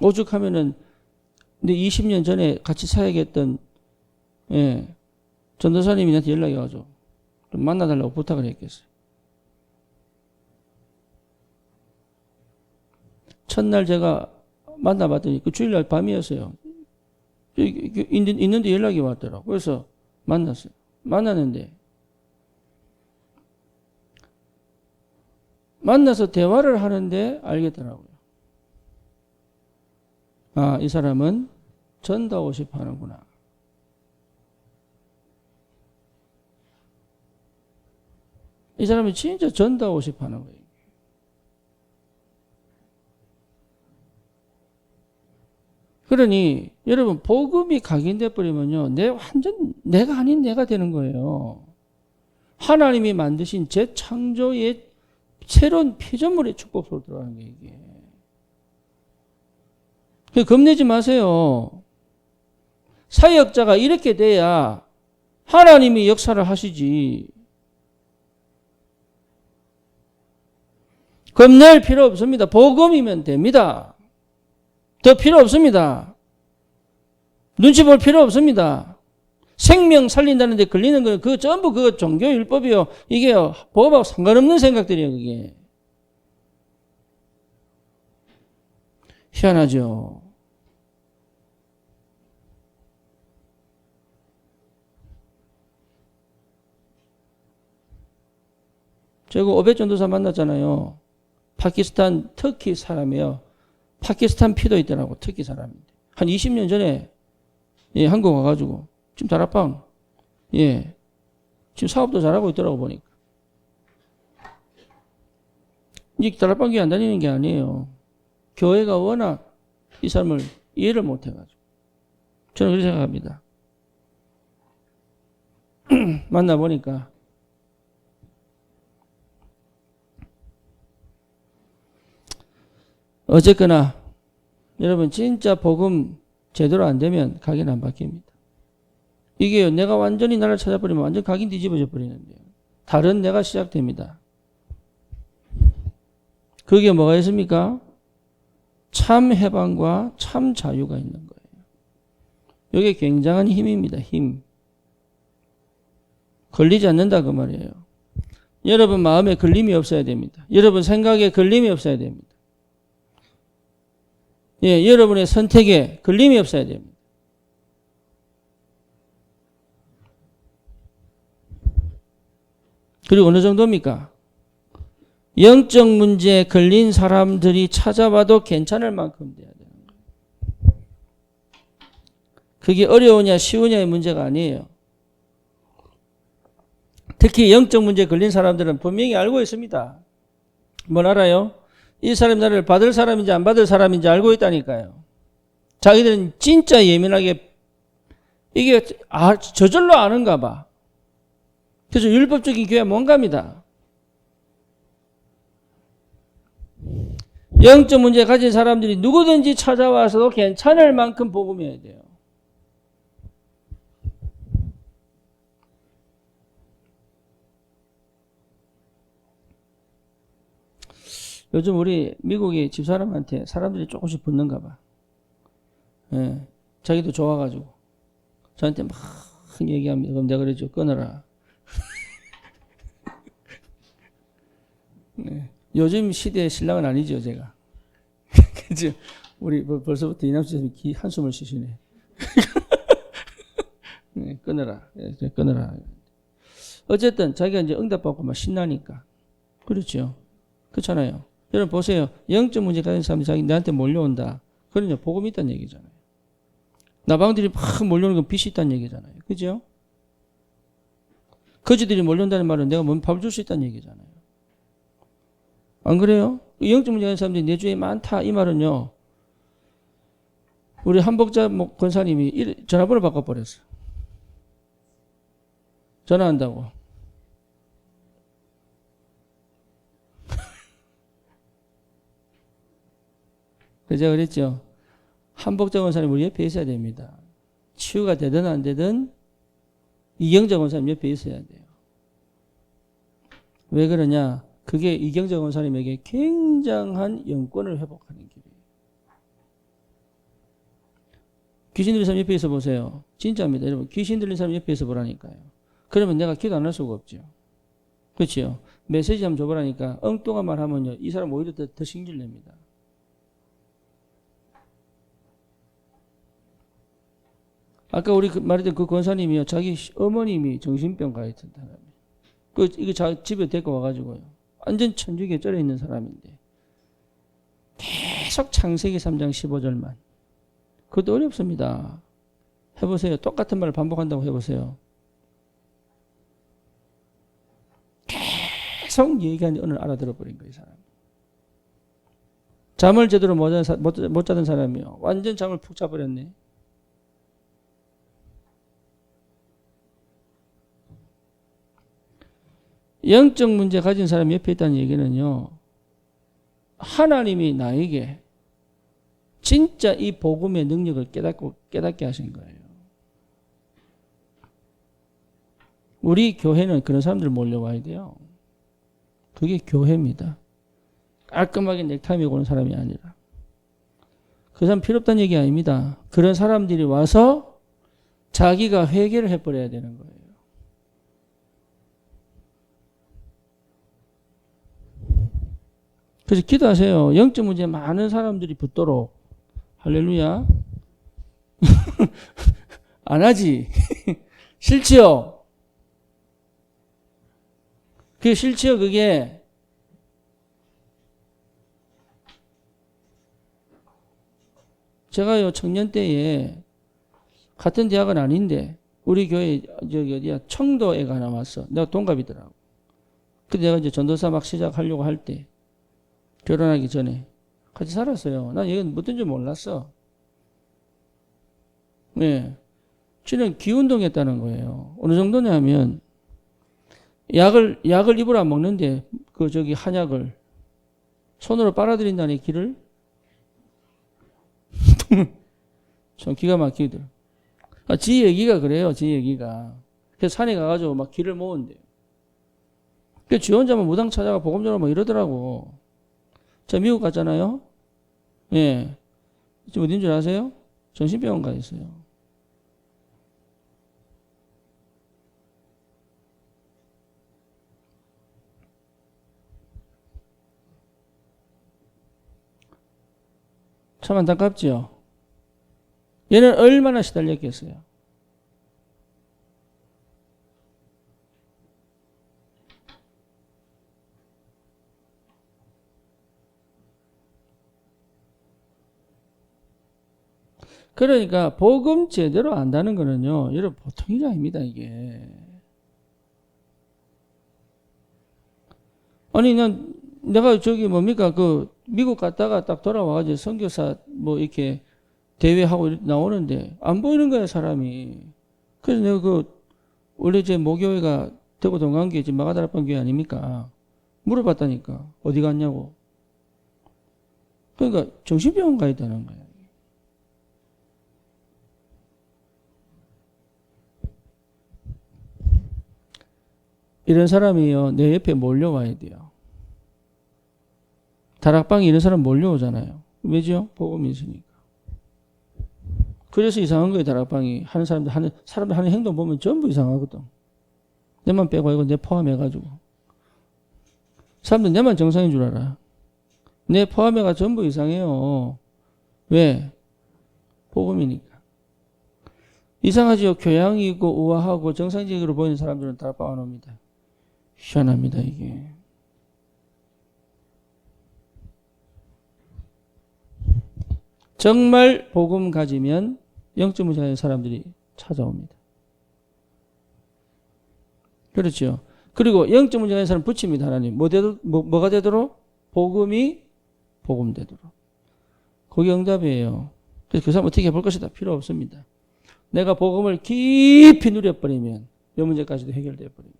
오죽하면은 근데 20년 전에 같이 사역했던 전도사님이 나한테 연락이 와서 좀 만나달라고 부탁을 했겠어요. 첫날 제가 만나봤더니 그 주일날 밤이었어요. 있는데 연락이 왔더라고요. 그래서 만났어요. 만났는데 만나서 대화를 하는데 알겠더라고요. 아, 이 사람은 전도하고 하는구나. 이 사람이 진짜 전도하고 하는 거예요. 그러니 여러분 복음이 각인돼 버리면요, 완전 내가 아닌 내가 되는 거예요. 하나님이 만드신 재창조의 새로운 피조물의 축복 속으로 들어가는 게 이게. 겁내지 마세요. 사역자가 이렇게 돼야 하나님이 역사를 하시지. 겁낼 필요 없습니다. 복음이면 됩니다. 더 필요 없습니다. 눈치 볼 필요 없습니다. 생명 살린다는 데 걸리는 거, 그거 전부 그거 종교율법이요. 이게요, 법하고 상관없는 생각들이에요, 그게. 희한하죠. 제가 오벳 전도사 만났잖아요. 파키스탄, 터키 사람이에요. 파키스탄 피도 있더라고, 터키 사람인데. 한 20년 전에, 한국 와가지고, 지금 다락방, 지금 사업도 잘하고 있더라고, 보니까. 이제 다락방 교회 안 다니는 게 아니에요. 교회가 워낙 이 사람을 이해를 못 해가지고. 저는 그렇게 생각합니다. 만나보니까. 어쨌거나, 여러분, 진짜 복음 제대로 안 되면 각인 안 바뀝니다. 이게요, 내가 완전히 나를 찾아버리면 완전 각인 뒤집어져 버리는데요. 다른 내가 시작됩니다. 그게 뭐가 있습니까? 참 해방과 참 자유가 있는 거예요. 이게 굉장한 힘입니다. 힘. 걸리지 않는다 그 말이에요. 여러분 마음에 걸림이 없어야 됩니다. 여러분 생각에 걸림이 없어야 됩니다. 여러분의 선택에 걸림이 없어야 됩니다. 그리고 어느 정도입니까? 영적 문제에 걸린 사람들이 찾아와도 괜찮을 만큼 돼야 되는 거예요. 그게 어려우냐 쉬우냐의 문제가 아니에요. 특히 영적 문제에 걸린 사람들은 분명히 알고 있습니다. 뭘 알아요? 이 사람이 나를 받을 사람인지 안 받을 사람인지 알고 있다니까요. 자기들은 진짜 예민하게 이게 저절로 아는가 봐. 그래서 율법적인 교회 뭔가입니다. 영적 문제 가진 사람들이 누구든지 찾아와서도 괜찮을 만큼 복음해야 돼요. 요즘 우리 미국의 집사람한테 사람들이 조금씩 붙는가 봐. 자기도 좋아가지고 저한테 막 얘기합니다. 그럼 내가 그러죠. 끊어라. 요즘 시대의 신랑은 아니죠, 제가. 그죠? 우리 벌써부터 이남수 선생님이 한숨을 쉬시네. 끊어라. 끊어라. 어쨌든 자기가 이제 응답받고 막 신나니까. 그렇죠. 그렇잖아요. 여러분 보세요. 영적 문제 가진 사람들이 자기 나한테 몰려온다. 그러냐, 복음이 있다는 얘기잖아요. 나방들이 막 몰려오는 건 빛이 있다는 얘기잖아요. 그죠? 거지들이 몰려온다는 말은 내가 뭔 밥을 줄 수 있다는 얘기잖아요. 안 그래요? 영적 문제 가진 사람들이 내 주위에 많다. 이 말은요. 우리 한복자 권사님이 전화번호 바꿔버렸어. 전화한다고. 그래서 제가 그랬죠. 한복자 권사님 우리 옆에 있어야 됩니다. 치유가 되든 안 되든 이경자 권사님 옆에 있어야 돼요. 왜 그러냐? 그게 이경자 권사님에게 굉장한 영권을 회복하는 길이에요. 귀신 들린 사람 옆에 있어 보세요. 진짜입니다. 여러분 귀신 들린 사람 옆에 있어 보라니까요. 그러면 내가 기도 안 할 수가 없죠. 그렇죠? 메시지 한번 줘보라니까 엉뚱한 말 하면요. 이 사람 오히려 더 신길냅니다. 아까 우리 말했던 그 권사님이요. 자기 어머님이 정신병 가있던 사람이에요. 이거 집에 데리고 와가지고요. 완전 천주교에 쩔어 있는 사람인데. 계속 창세기 3장 15절만. 그것도 어렵습니다. 해보세요. 똑같은 말을 반복한다고 해보세요. 계속 얘기하는데 오늘 알아들어버린 거예요, 이 사람. 잠을 제대로 못 자던 사람이요. 완전 잠을 푹 자버렸네. 영적 문제 가진 사람이 옆에 있다는 얘기는요. 하나님이 나에게 진짜 이 복음의 능력을 깨닫게 하신 거예요. 우리 교회는 그런 사람들 몰려와야 돼요. 그게 교회입니다. 깔끔하게 넥타이 메고 오는 사람이 아니라. 그 사람 필요 없다는 얘기 아닙니다. 그런 사람들이 와서 자기가 회개를 해버려야 되는 거예요. 그래서 기도하세요. 영적 문제에 많은 사람들이 붙도록. 할렐루야. 안 하지. 싫지요? 그게 싫지요, 그게. 제가요, 청년 때에 같은 대학은 아닌데, 우리 교회, 청도 애가 하나 왔어. 내가 동갑이더라고. 근데 내가 이제 전도사 막 시작하려고 할 때, 결혼하기 전에 같이 살았어요. 난 얘는 뭐든 줄 몰랐어. 네. 지는 기운동했다는 거예요. 어느 정도냐 하면 약을 입으로 안 먹는데 한약을 손으로 빨아들인다는 기를 좀 기가 막히더라. 지 얘기가 그래요. 지 얘기가. 그래서 산에 가가지고 막 기를 모은대요. 그래서 지 혼자만 무당 찾아가 복음 전하고 막 이러더라고. 저 미국 갔잖아요. 예. 지금 어딘 줄 아세요? 정신병원 가 있어요. 참 안타깝죠? 얘는 얼마나 시달렸겠어요? 그러니까 복음 제대로 안다는 거는요. 여러분 보통 일이 아닙니다. 이게. 아니 내가 뭡니까 미국 갔다가 딱 돌아와가지고 선교사 이렇게 대회하고 나오는데 안 보이는 거야 사람이. 그래서 내가 원래 제 모교회가 대구 동강교회 지금 마가다락방 교회 아닙니까? 물어봤다니까 어디 갔냐고. 그러니까 정신병원 가 있다는 거야. 이런 사람이요, 내 옆에 몰려와야 돼요. 다락방에 이런 사람 몰려오잖아요. 왜죠? 복음이 있으니까. 그래서 이상한 거예요, 다락방이. 사람들 하는 행동 보면 전부 이상하거든. 내만 빼고 이거 내 포함해가지고. 사람들 내만 정상인 줄 알아. 내 포함해가 전부 이상해요. 왜? 복음이니까. 이상하죠? 교양이 있고 우아하고 정상적으로 보이는 사람들은 다락방 안 옵니다. 희한합니다, 이게. 정말 복음 가지면 영적 문제 가진 사람들이 찾아옵니다. 그렇죠. 그리고 영적 문제 가진 사람 붙입니다, 하나님. 뭐가 되도록? 복음이 복음되도록. 그게 응답이에요. 그래서 그 사람 어떻게 해볼 것이다. 필요 없습니다. 내가 복음을 깊이 누려버리면 이 문제까지도 해결되어 버립니다.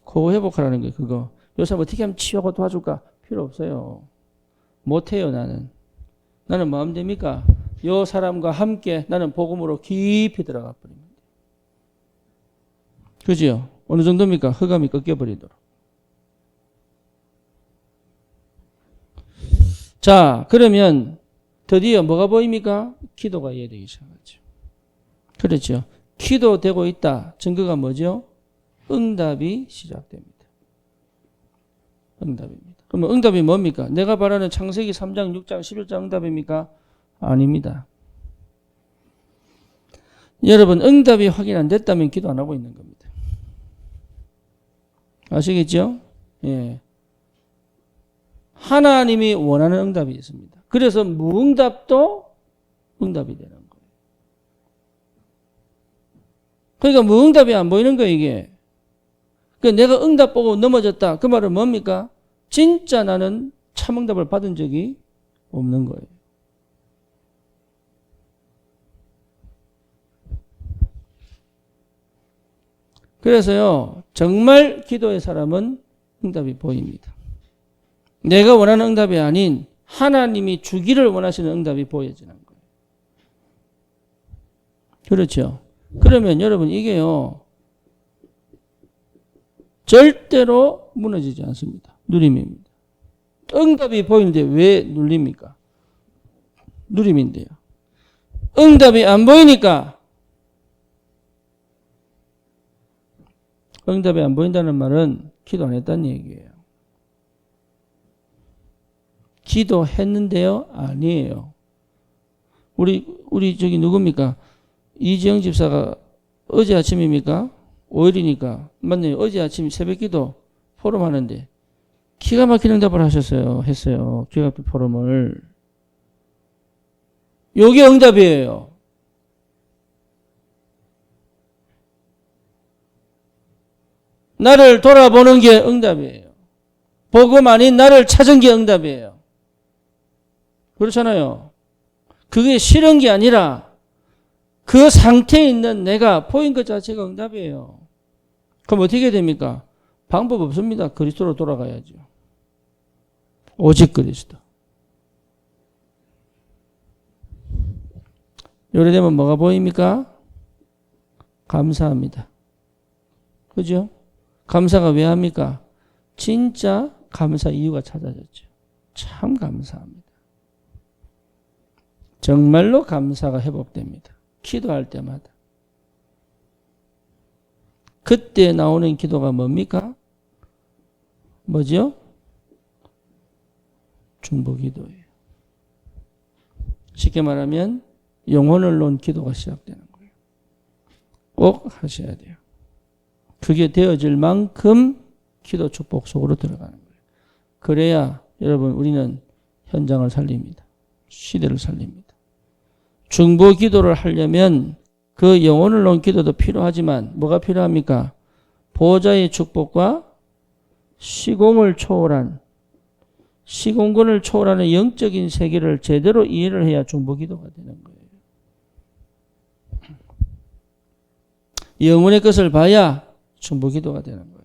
그거 회복하라는 거예요. 그거. 요 사람 어떻게 하면 치유하고 도와줄까? 필요 없어요. 못해요. 나는 뭐 하면 됩니까? 요 사람과 함께 나는 복음으로 깊이 들어가 버립니다. 그죠? 어느 정도입니까? 흑암이 꺾여버리도록. 자, 그러면 드디어 뭐가 보입니까? 기도가 이해되기 시작하죠. 그렇죠. 기도되고 있다. 증거가 뭐죠? 응답이 시작됩니다. 응답입니다. 그러면 응답이 뭡니까? 내가 바라는 창세기 3장, 6장, 11장 응답입니까? 아닙니다. 여러분, 응답이 확인 안 됐다면 기도 안 하고 있는 겁니다. 아시겠죠? 예. 하나님이 원하는 응답이 있습니다. 그래서 무응답도 응답이 되는 거예요. 그러니까 무응답이 안 보이는 거예요, 이게. 그러니까 내가 응답 보고 넘어졌다. 그 말은 뭡니까? 진짜 나는 참응답을 받은 적이 없는 거예요. 그래서요, 정말 기도의 사람은 응답이 보입니다. 내가 원하는 응답이 아닌 하나님이 주기를 원하시는 응답이 보여지는 거예요. 그렇죠? 그러면 여러분 이게요, 절대로 무너지지 않습니다. 누림입니다. 응답이 보이는데 왜 눌립니까? 누림인데요. 응답이 안 보이니까, 응답이 안 보인다는 말은 기도 안 했다는 얘기예요. 기도했는데요? 아니에요. 우리 저기 누굽니까? 이지영 집사가 어제 아침입니까? 5일이니까. 맞네요. 어제 아침 새벽 기도 포럼 하는데 기가 막힌 응답을 했어요. 기가 막힌 포럼을. 요게 응답이에요. 나를 돌아보는 게 응답이에요. 복음 아닌 나를 찾은 게 응답이에요. 그렇잖아요. 그게 싫은 게 아니라 그 상태에 있는 내가 보인 것 자체가 응답이에요. 그럼 어떻게 됩니까? 방법 없습니다. 그리스도로 돌아가야죠. 오직 그리스도. 요래되면 뭐가 보입니까? 감사합니다. 그죠? 감사가 왜 합니까? 진짜 감사 이유가 찾아졌죠. 참 감사합니다. 정말로 감사가 회복됩니다. 기도할 때마다. 그때 나오는 기도가 뭡니까? 뭐죠? 중보기도예요. 쉽게 말하면 영혼을 놓은 기도가 시작되는 거예요. 꼭 하셔야 돼요. 그게 되어질 만큼 기도 축복 속으로 들어가는 거예요. 그래야 여러분 우리는 현장을 살립니다. 시대를 살립니다. 중보 기도를 하려면 그 영혼을 놓은 기도도 필요하지만 뭐가 필요합니까? 보호자의 축복과 시공을 초월한 시공간을 초월하는 영적인 세계를 제대로 이해를 해야 중보 기도가 되는 거예요. 영혼의 것을 봐야 중보 기도가 되는 거예요.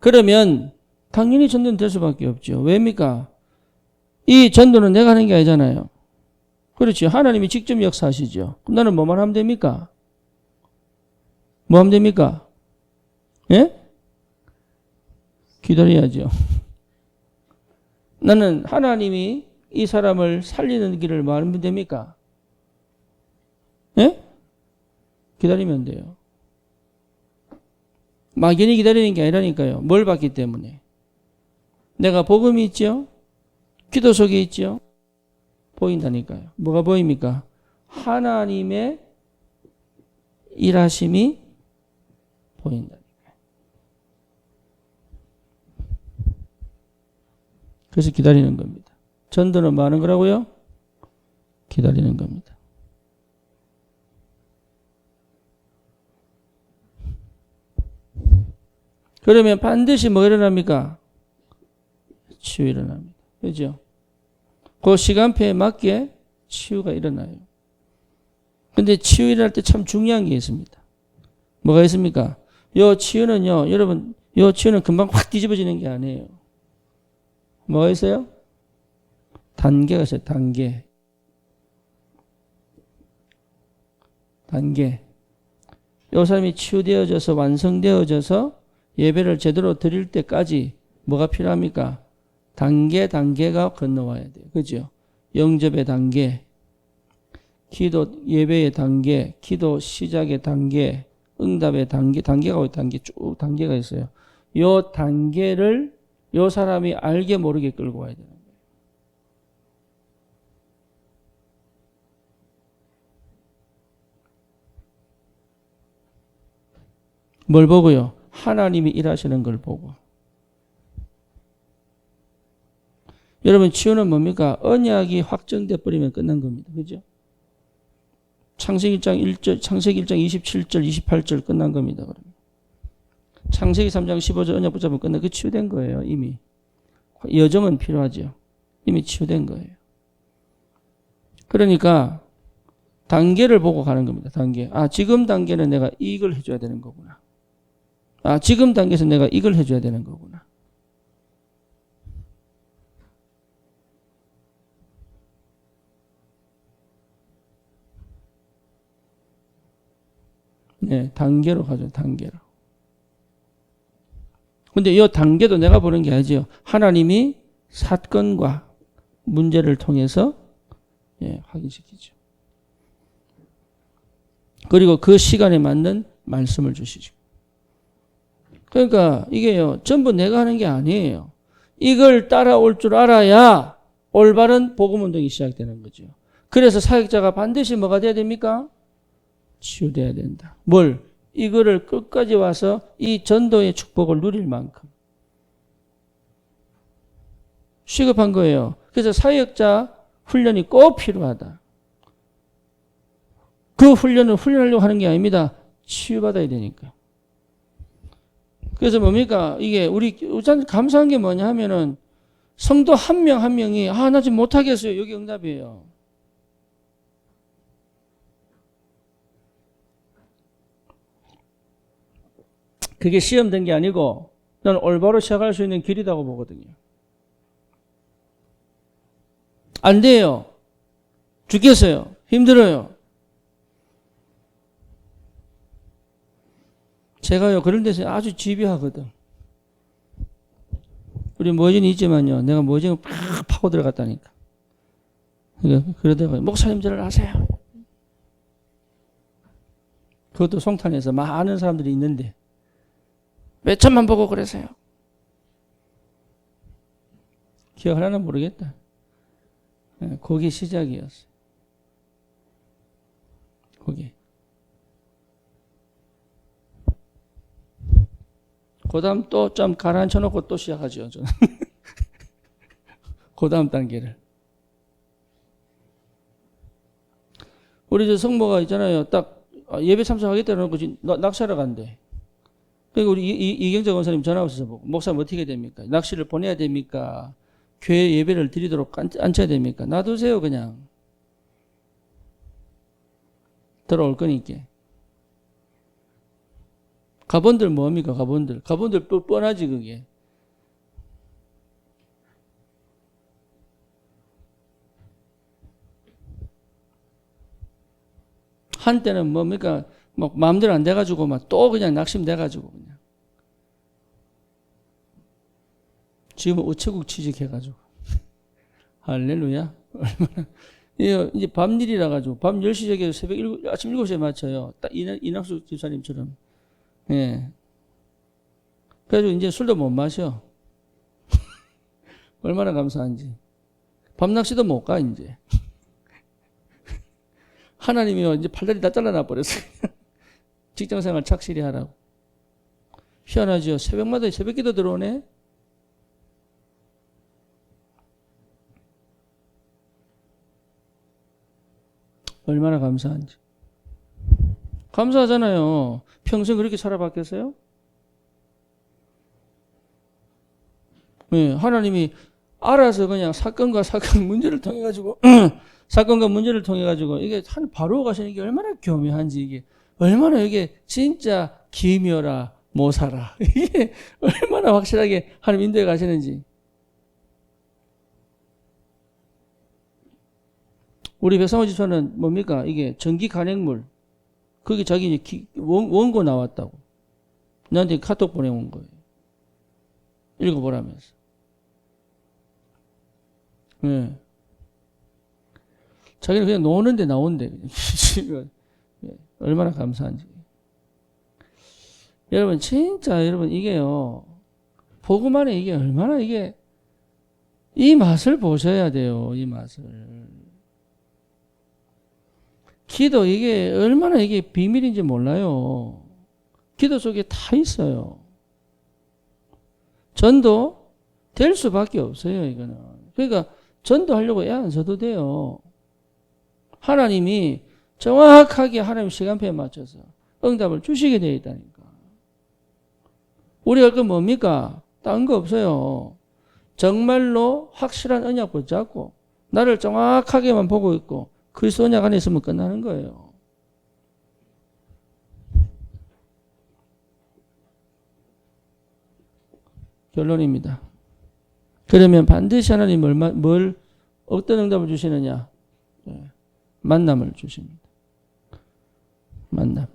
그러면 당연히 전도는 될 수밖에 없죠. 왜입니까? 이 전도는 내가 하는 게 아니잖아요. 그렇지. 하나님이 직접 역사하시죠. 그럼 나는 뭐만 하면 됩니까? 뭐 하면 됩니까? 예? 기다려야죠. 나는 하나님이 이 사람을 살리는 길을 뭐 하면 됩니까? 예? 기다리면 돼요. 막연히 기다리는 게 아니라니까요. 뭘 받기 때문에. 내가 복음이 있죠? 기도 속에 있죠? 보인다니까요. 뭐가 보입니까? 하나님의 일하심이 보인다니까요. 그래서 기다리는 겁니다. 전도는 뭐 하는 거라고요? 기다리는 겁니다. 그러면 반드시 뭐 일어납니까? 치유 일어납니다. 그죠? 그 시간표에 맞게 치유가 일어나요. 근데 치유 일어날 때 참 중요한 게 있습니다. 뭐가 있습니까? 요 치유는요, 여러분, 요 치유는 금방 확 뒤집어지는 게 아니에요. 뭐가 있어요? 단계가 있어요, 단계. 단계. 요 사람이 치유되어져서 완성되어져서 예배를 제대로 드릴 때까지 뭐가 필요합니까? 단계가 건너와야 돼요. 그죠? 영접의 단계, 기도 예배의 단계, 기도 시작의 단계, 응답의 단계가 쭉 단계가 있어요. 요 단계를 요 사람이 알게 모르게 끌고 와야 되는 거예요. 뭘 보고요? 하나님이 일하시는 걸 보고. 여러분 치유는 뭡니까? 언약이 확정돼 버리면 끝난 겁니다. 그죠? 창세기 1장 27절, 28절 끝난 겁니다. 그러면. 창세기 3장 15절 언약 붙잡으면 끝나. 그 치유된 거예요. 이미. 여정은 필요하죠. 이미 치유된 거예요. 그러니까 단계를 보고 가는 겁니다. 단계. 아, 지금 단계는 내가 이걸 해줘야 되는 거구나. 아, 지금 단계에서 내가 이걸 해줘야 되는 거구나. 네, 단계로 가죠. 단계로. 근데 이 단계도 내가 보는 게 아니죠. 하나님이 사건과 문제를 통해서 확인시키죠. 그리고 그 시간에 맞는 말씀을 주시죠. 그러니까 이게요, 전부 내가 하는 게 아니에요. 이걸 따라올 줄 알아야 올바른 복음 운동이 시작되는 거죠. 그래서 사역자가 반드시 뭐가 돼야 됩니까? 치유돼야 된다. 뭘? 이거를 끝까지 와서 이 전도의 축복을 누릴 만큼. 시급한 거예요. 그래서 사역자 훈련이 꼭 필요하다. 그 훈련을 훈련하려고 하는 게 아닙니다. 치유받아야 되니까. 그래서 뭡니까? 이게 우리 감사한 게 뭐냐 하면은 성도 한 명 한 명이 나 지금 못하겠어요. 여기 응답이에요. 그게 시험된 게 아니고 나는 올바로 시작할 수 있는 길이라고 보거든요. 안 돼요. 죽겠어요. 힘들어요. 제가요, 그런 데서 아주 집요하거든. 우리 모진이 있지만요, 내가 모진을 팍 파고 들어갔다니까. 그러다가, 목사님들을 아세요? 그것도 송탄에서 많은 사람들이 있는데, 몇 천만 보고 그러세요? 기억하려나 모르겠다. 거기 시작이었어요. 거기. 그 다음 또 좀 가라앉혀 놓고 또 시작하죠. 저는. 그 다음 단계를. 우리 저 성모가 있잖아요. 딱 예배 참석하겠다는 거 낚시하러 간대. 그러니까 우리 이경재 원사님 전화 오셔서 보고, 목사님 어떻게 됩니까? 낚시를 보내야 됩니까? 교회 예배를 드리도록 앉혀야 됩니까? 놔두세요, 그냥. 들어올 거니까. 가본들 뭡니까, 가본들. 가본들 뻔하지, 그게. 한때는 뭡니까, 막 마음대로 안 돼가지고, 막 또 그냥 낙심돼가지고, 그냥. 지금은 우체국 취직해가지고. 할렐루야. 얼마나. 이제 밤일이라 가지고, 밤 10시 저기 아침 7시에 맞춰요. 딱 이낙수 집사님처럼. 예. 그래가지고 이제 술도 못 마셔. 얼마나 감사한지. 밤낚시도 못 가, 이제. 하나님이요, 이제 팔다리 다 잘라놔 버렸어요. 직장생활 착실히 하라고. 희한하죠. 새벽마다 새벽기도 들어오네. 얼마나 감사한지. 감사하잖아요. 평생 그렇게 살아봤겠어요? 예, 하나님이 알아서 그냥 사건과 문제를 통해 가지고 사건과 문제를 통해 가지고 이게 바로 가시는 게 얼마나 교묘한지 이게 얼마나 이게 진짜 기묘라 모사라 이게 얼마나 확실하게 하나님 인도해 가시는지. 우리 백성호 집사는 뭡니까? 이게 전기 간행물 거기 자기 원고 나왔다고 나한테 카톡 보내온 거예요. 읽어보라면서. 네. 자기는 그냥 노는데 나온대. 얼마나 감사한지. 여러분 진짜 여러분 이게요. 복음 안에 이게 얼마나 이게 이 맛을 보셔야 돼요. 이 맛을. 기도 이게 얼마나 이게 비밀인지 몰라요. 기도 속에 다 있어요. 전도 될 수밖에 없어요. 이거는. 그러니까 전도하려고 애 안 써도 돼요. 하나님이 정확하게 하나님 시간표에 맞춰서 응답을 주시게 되어 있다니까. 우리가 할 건 뭡니까? 딴 거 없어요. 정말로 확실한 언약 붙잡고 나를 정확하게만 보고 있고 그리스도 언약 안에 있으면 끝나는 거예요. 결론입니다. 그러면 반드시 하나님 어떤 응답을 주시느냐? 만남을 주십니다. 만남.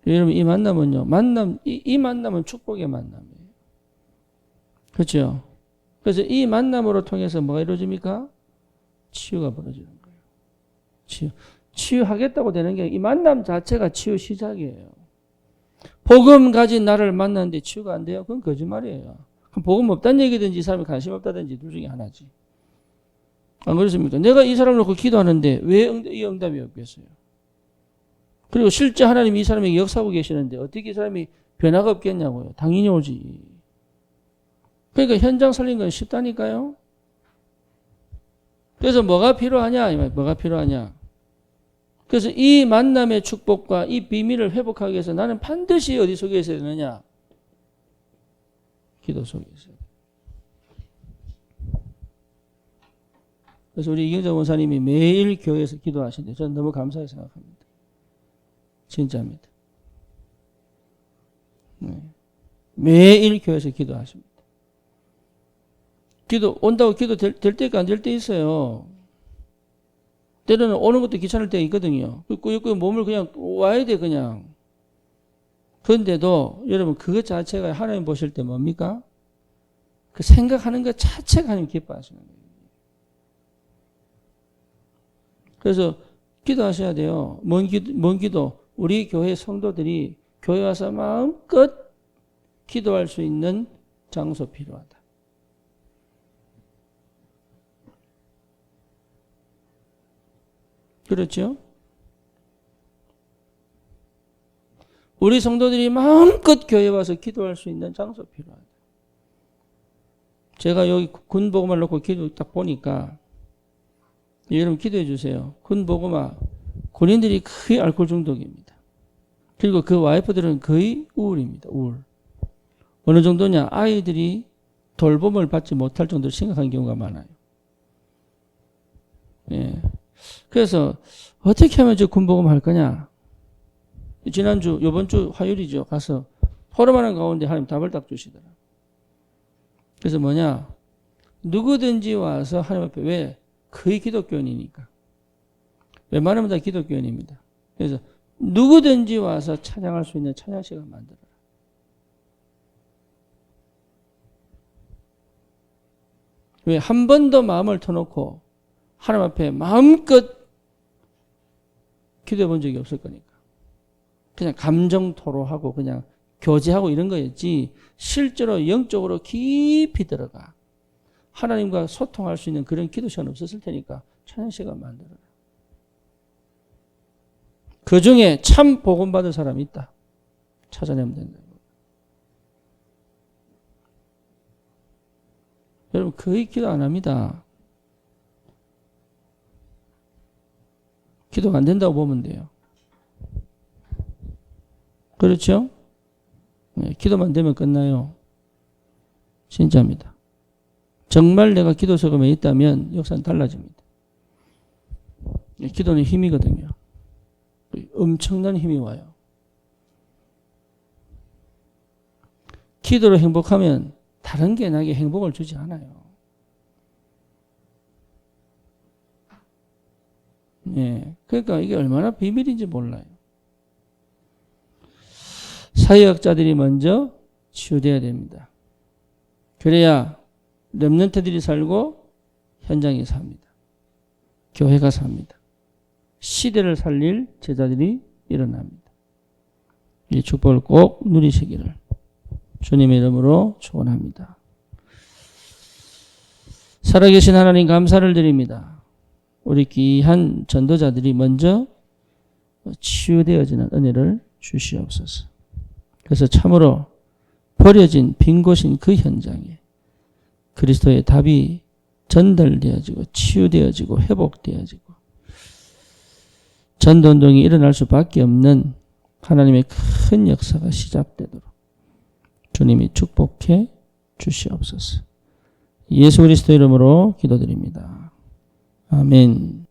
여러분 이 만남은요. 이 만남은 축복의 만남이에요. 그렇죠? 그래서 이 만남으로 통해서 뭐가 이루어집니까? 치유가 벌어지는 거예요. 치유하겠다고 되는 게 이 만남 자체가 치유 시작이에요. 복음 가진 나를 만났는데 치유가 안 돼요? 그건 거짓말이에요. 그럼 복음 없다는 얘기든지 이 사람이 관심 없다든지 둘 중에 하나지. 안 그렇습니까? 내가 이 사람을 놓고 기도하는데 왜 이 응답이 없겠어요? 그리고 실제 하나님이 이 사람에게 역사하고 계시는데 어떻게 이 사람이 변화가 없겠냐고요. 당연히 오지. 그러니까 현장 살린 건 쉽다니까요. 그래서 뭐가 필요하냐? 뭐가 필요하냐? 그래서 이 만남의 축복과 이 비밀을 회복하기 위해서 나는 반드시 어디 속에 있어야 되느냐? 기도 속에 있어야 돼. 그래서 우리 이경자 원사님이 매일 교회에서 기도하시는데 저는 너무 감사하게 생각합니다. 진짜입니다. 네. 매일 교회에서 기도하십니다. 온다고 기도 될 때가 안 될 때 있어요. 때로는 오는 것도 귀찮을 때가 있거든요. 그 몸을 그냥 와야 돼, 그냥. 그런데도 여러분, 그것 자체가 하나님 보실 때 뭡니까? 그 생각하는 것 자체가 하나님 기뻐하시는 거예요. 그래서 기도하셔야 돼요. 뭔 기도? 우리 교회 성도들이 교회 와서 마음껏 기도할 수 있는 장소 필요하다. 그렇죠? 우리 성도들이 마음껏 교회 와서 기도할 수 있는 장소 필요하다. 제가 여기 군복음을 놓고 기도 딱 보니까 여러분 기도해 주세요. 군복음아 군인들이 거의 알코올 중독입니다. 그리고 그 와이프들은 거의 우울입니다. 우울. 어느 정도냐? 아이들이 돌봄을 받지 못할 정도로 심각한 경우가 많아요. 예. 그래서 어떻게 하면 저 군복음 할 거냐? 이번 주 화요일이죠. 가서 포럼하는 가운데 하나님 답을 딱 주시더라. 그래서 뭐냐? 누구든지 와서 하나님 앞에 왜? 거의 기독교인이니까. 웬만하면 다 기독교인입니다. 그래서 누구든지 와서 찬양할 수 있는 찬양 시간 만들어라. 왜? 한 번도 마음을 터놓고 하나님 앞에 마음껏 기도해 본 적이 없을 거니까. 그냥 감정 토로하고 그냥 교제하고 이런 거였지 실제로 영적으로 깊이 들어가 하나님과 소통할 수 있는 그런 기도 시간 없었을 테니까 찬양 시간 만들어라. 그 중에 참 복음 받은 사람이 있다. 찾아내면 된다. 여러분 거의 기도 안 합니다. 기도가 안 된다고 보면 돼요. 그렇죠? 네, 기도만 되면 끝나요. 진짜입니다. 정말 내가 기도 속에 있다면 역사는 달라집니다. 기도는 힘이거든요. 엄청난 힘이 와요. 기도로 행복하면 다른 게 나에게 행복을 주지 않아요. 예, 그러니까 이게 얼마나 비밀인지 몰라요. 사역자들이 먼저 치유되어야 됩니다. 그래야 렘넌트들이 살고 현장이 삽니다. 교회가 삽니다. 시대를 살릴 제자들이 일어납니다. 이 축복을 꼭 누리시기를 주님의 이름으로 축원합니다. 살아계신 하나님 감사를 드립니다. 우리 귀한 전도자들이 먼저 치유되어지는 은혜를 주시옵소서. 그래서 참으로 버려진 빈 곳인 그 현장에 그리스도의 답이 전달되어지고 치유되어지고 회복되어지고 전도운동이 일어날 수밖에 없는 하나님의 큰 역사가 시작되도록 주님이 축복해 주시옵소서. 예수 그리스도 이름으로 기도드립니다. 아멘.